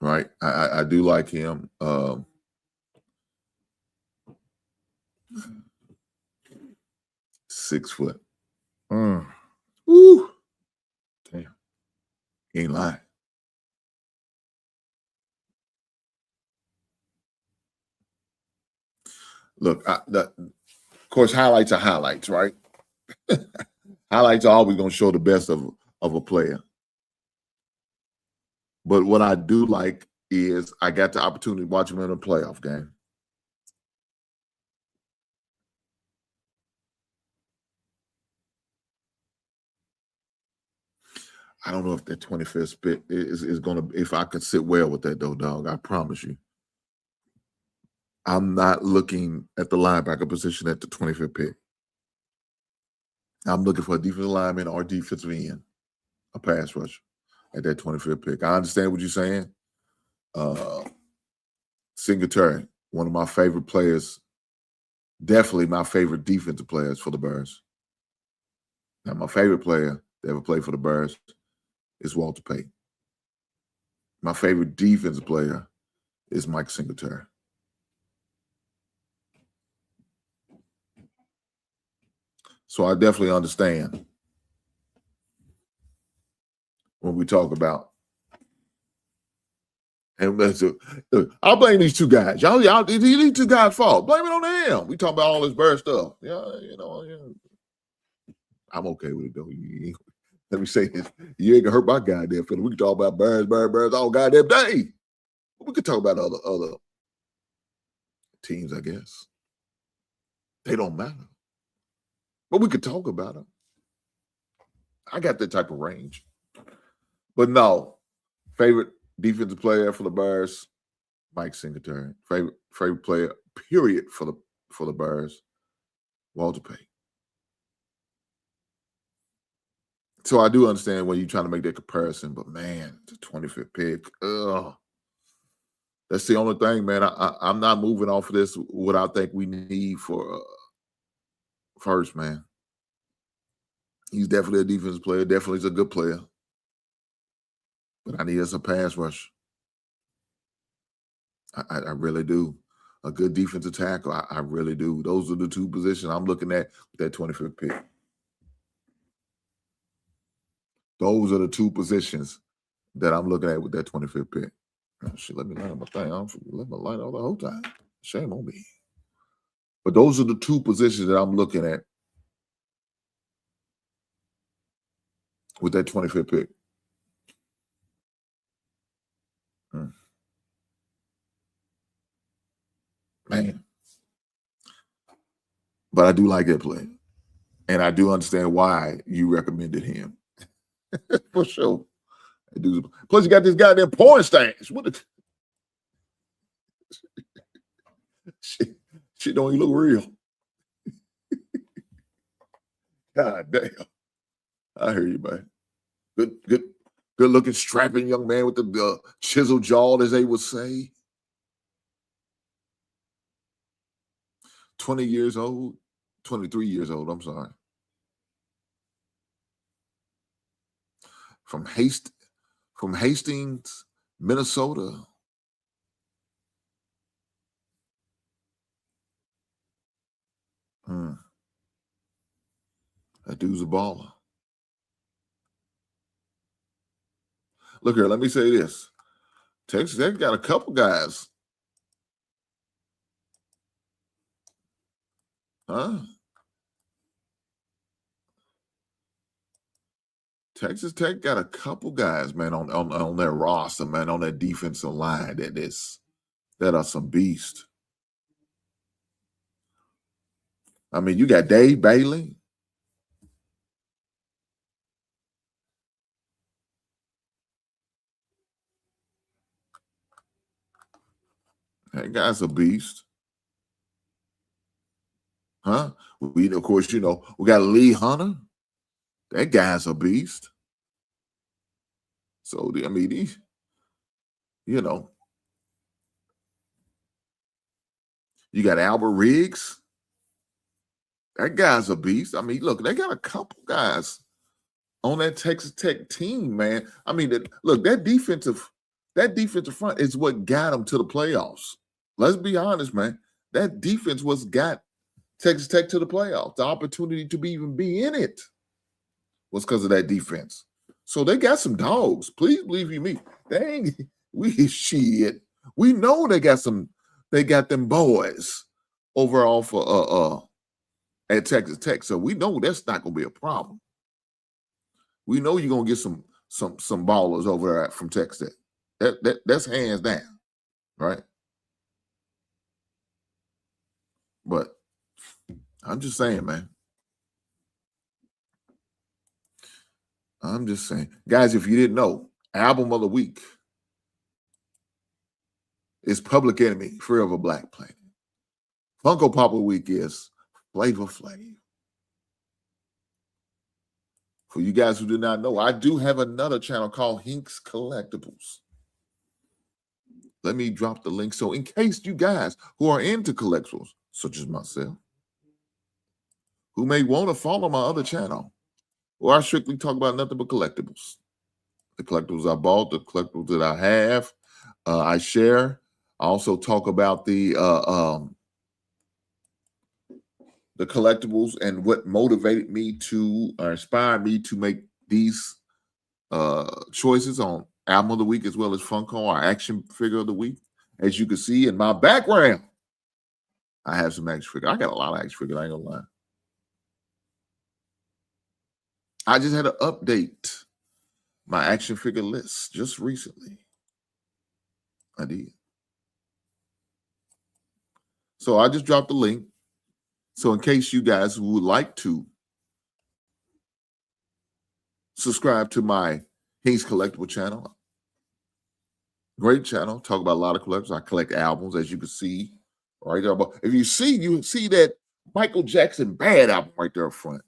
Right? I do like him. 6 foot. Woo. Damn. Ain't lying. Look, of course, highlights are highlights, right? Highlights are always going to show the best of a player. But what I do like is I got the opportunity to watch him in a playoff game. I don't know if that 25th pick is going to, if I could sit well with that though, dog. I promise you. I'm not looking at the linebacker position at the 25th pick. I'm looking for a defensive lineman or defensive end, a pass rusher. at that 25th pick. I understand what you're saying. Singletary, one of my favorite players, definitely my favorite defensive players for the Bears. Now, my favorite player that ever played for the Bears is Walter Payton. My favorite defensive player is Mike Singletary. So I definitely understand when we talk about. And I'll blame these two guys. Y'all, these two guys' fault. Blame it on them. We talk about all this Bear stuff. Yeah, I'm okay with it though. Let me say this: you ain't gonna hurt my goddamn feeling. We can talk about Bears all goddamn day. We could talk about other teams, I guess. They don't matter, but we could talk about them. I got that type of range, but no, favorite defensive player for the Bears, Mike Singletary. Favorite player, period, for the Bears, Walter Payton. So I do understand when you're trying to make that comparison, but man, the 25th pick, that's the only thing, man. I'm not moving off of this. What I think we need for first, man. He's definitely a defensive player. Definitely is a good player. But I need us a pass rush. I really do. A good defensive tackle. I really do. Those are the two positions I'm looking at with that 25th pick. Those are the two positions that I'm looking at with that 25th pick. Oh, shit, let me light up my thing. Let me light up the whole time. Shame on me. But those are the two positions that I'm looking at with that 25th pick. Man. But I do like that play. And I do understand why you recommended him. For sure. Plus, you got this goddamn porn stash. What shit don't even look real. God damn. I hear you, man. Good looking, strapping young man with the chiseled jaw, as they would say. 20 years old, 23 years old, I'm sorry. From Hastings, Minnesota. That dude's a baller. Look here, let me say this. Texas Tech got a couple guys. Texas Tech got a couple guys, man, on their roster, man, on that defensive line that are some beasts. I mean, you got Dave Bailey. That guy's a beast. Of course, we got Lee Hunter. That guy's a beast. So, I mean, you got Albert Riggs. That guy's a beast. I mean, look, they got a couple guys on that Texas Tech team, man. I mean, that defensive front is what got them to the playoffs. Let's be honest, man. That defense was got Texas Tech to the playoffs. The opportunity to even be in it was because of that defense. So they got some dogs. Please believe you me. We know they got them boys overall for at Texas Tech. So we know that's not gonna be a problem. We know you're gonna get some ballers over there from Texas Tech. That's hands down, right? But I'm just saying, man. I'm just saying. Guys, if you didn't know, album of the week is Public Enemy, Forever Black Planet. Funko Pop of the week is Flavor Flav. For you guys who do not know, I do have another channel called Hink's Collectibles. Let me drop the link. So in case you guys who are into collectibles, such as myself, who may want to follow my other channel, where I strictly talk about nothing but collectibles. The collectibles I bought, the collectibles that I have, I share. I also talk about the collectibles and what motivated me to inspired me to make these choices on album of the week as well as Funko or action figure of the week. As you can see in my background, I have some action figure. I got a lot of action figure. I ain't gonna lie. I just had to update my action figure list just recently. I did. So I just dropped the link. So in case you guys would like to subscribe to my Hink's Collectible channel, great channel. Talk about a lot of collectibles. I collect albums, as you can see right there. But if you see that Michael Jackson Bad album right there up front.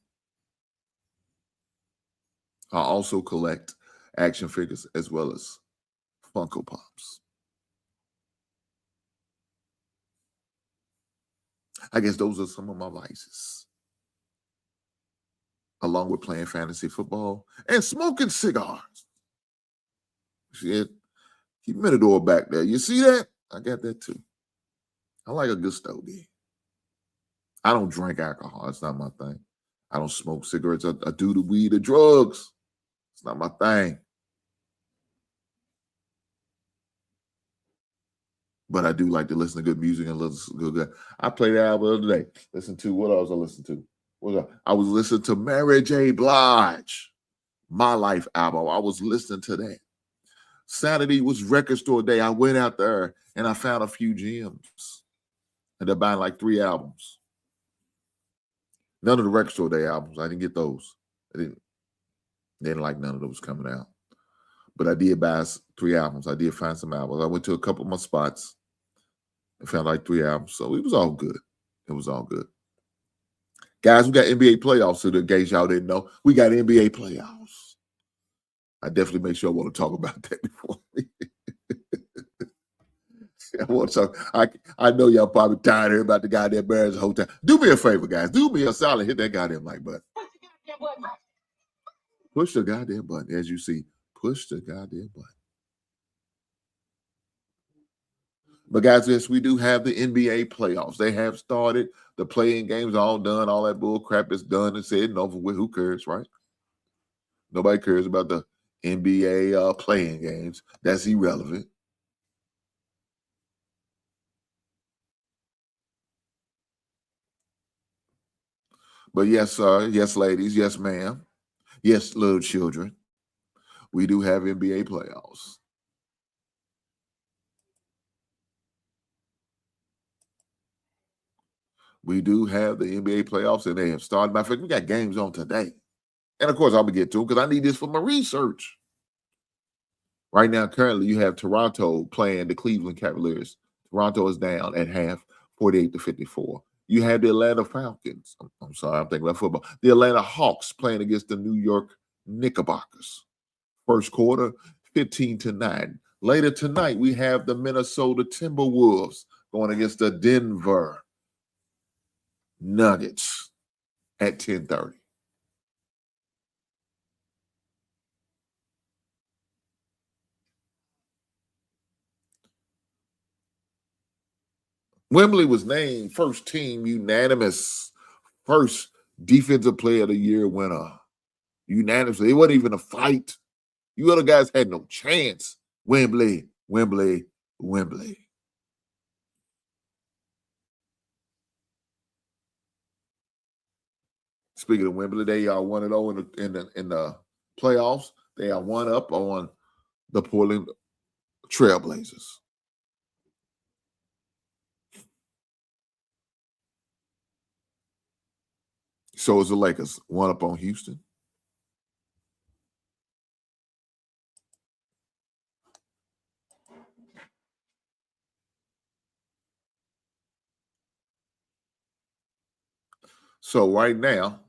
I also collect action figures as well as Funko Pops. I guess those are some of my vices, along with playing fantasy football and smoking cigars. See it? Keep Minador back there. You see that? I got that too. I like a good stogie. I don't drink alcohol. It's not my thing. I don't smoke cigarettes. I do the weed, the drugs. It's not my thing. But I do like to listen to good music and listen to good. I played the album the other day. Listen to what else I listened to? I was listening to Mary J. Blige, My Life album. I was listening to that. Saturday was record store day. I went out there and I found a few gems. And they're buying like 3 albums. None of the record store day albums. I didn't get those. They didn't like none of those coming out. But I did buy 3 albums. I did find some albums. I went to a couple of my spots and found like 3 albums. So it was all good. It was all good. Guys, we got NBA playoffs. So in case y'all didn't know, we got NBA playoffs. I definitely make sure I want to talk about that before. I want to talk. I know y'all probably tired of hearing about the goddamn Bears the whole time. Do me a favor, guys. Do me a solid. Hit that goddamn like button. Push the goddamn button. As you see, push the goddamn button. But guys, yes, we do have the NBA playoffs. They have started. The playing games all done. All that bull crap is done and said and over with. Who cares, right? Nobody cares about the NBA playing games. That's irrelevant. But yes, sir. Yes, ladies. Yes, ma'am. Yes, little children. We do have NBA playoffs. We do have the NBA playoffs, and they have started. Matter of fact, we got games on today. And of course, I'll be getting to them because I need this for my research. Right now, currently, you have Toronto playing the Cleveland Cavaliers. Toronto is down at half, 48-54. You have the Atlanta Falcons. I'm sorry, I'm thinking about football. The Atlanta Hawks playing against the New York Knickerbockers. First quarter, 15-9. Later tonight, we have the Minnesota Timberwolves going against the Denver Nuggets at 10:30. Wembley was named first team unanimous, first defensive player of the year winner. Unanimously. It wasn't even a fight. You other guys had no chance. Wembley, Wembley, Wembley. Speaking of Wembley, they are 1-0 in the playoffs. They are 1 up on the Portland Trailblazers. So is the Lakers, 1 up on Houston. So right now,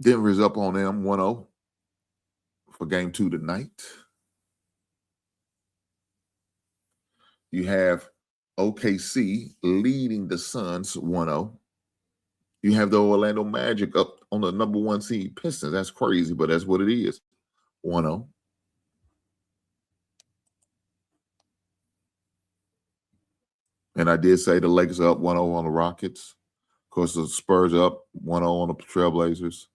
Denver's up on them 1-0 for game 2 tonight. You have OKC leading the Suns 1-0. You have the Orlando Magic up on the number 1 seed Pistons. That's crazy, but that's what it is. 1-0. And I did say the Lakers are up 1-0 on the Rockets. Of course, the Spurs are up 1-0 on the Trailblazers.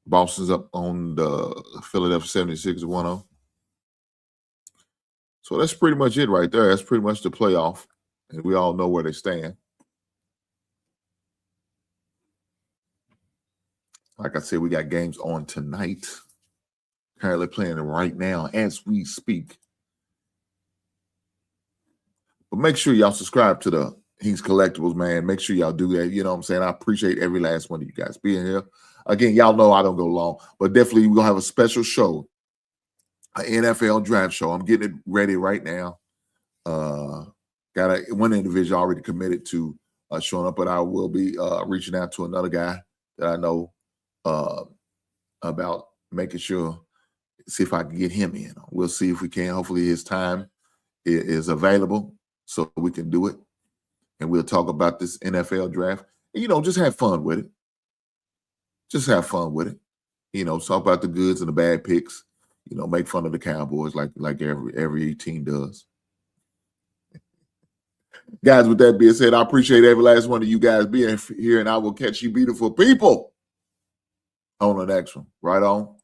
Boston's up on the Philadelphia 76ers 1-0. So that's pretty much it right there. That's pretty much the playoff. And we all know where they stand. Like I said, we got games on tonight. Currently playing it right now as we speak. But make sure y'all subscribe to the Hink's Collectibles, man. Make sure y'all do that. You know what I'm saying? I appreciate every last one of you guys being here. Again, y'all know I don't go long, but definitely we're going to have a special show, an NFL draft show. I'm getting it ready right now. Got one individual already committed to showing up, but I will be reaching out to another guy that I know about making sure, see if I can get him in. We'll see if we can. Hopefully his time is available so we can do it. And we'll talk about this NFL draft. And, you know, just have fun with it. Just have fun with it. You know, talk about the goods and the bad picks. You know, make fun of the Cowboys like every team does. Guys, with that being said, I appreciate every last one of you guys being here, and I will catch you beautiful people on the next one. Right on.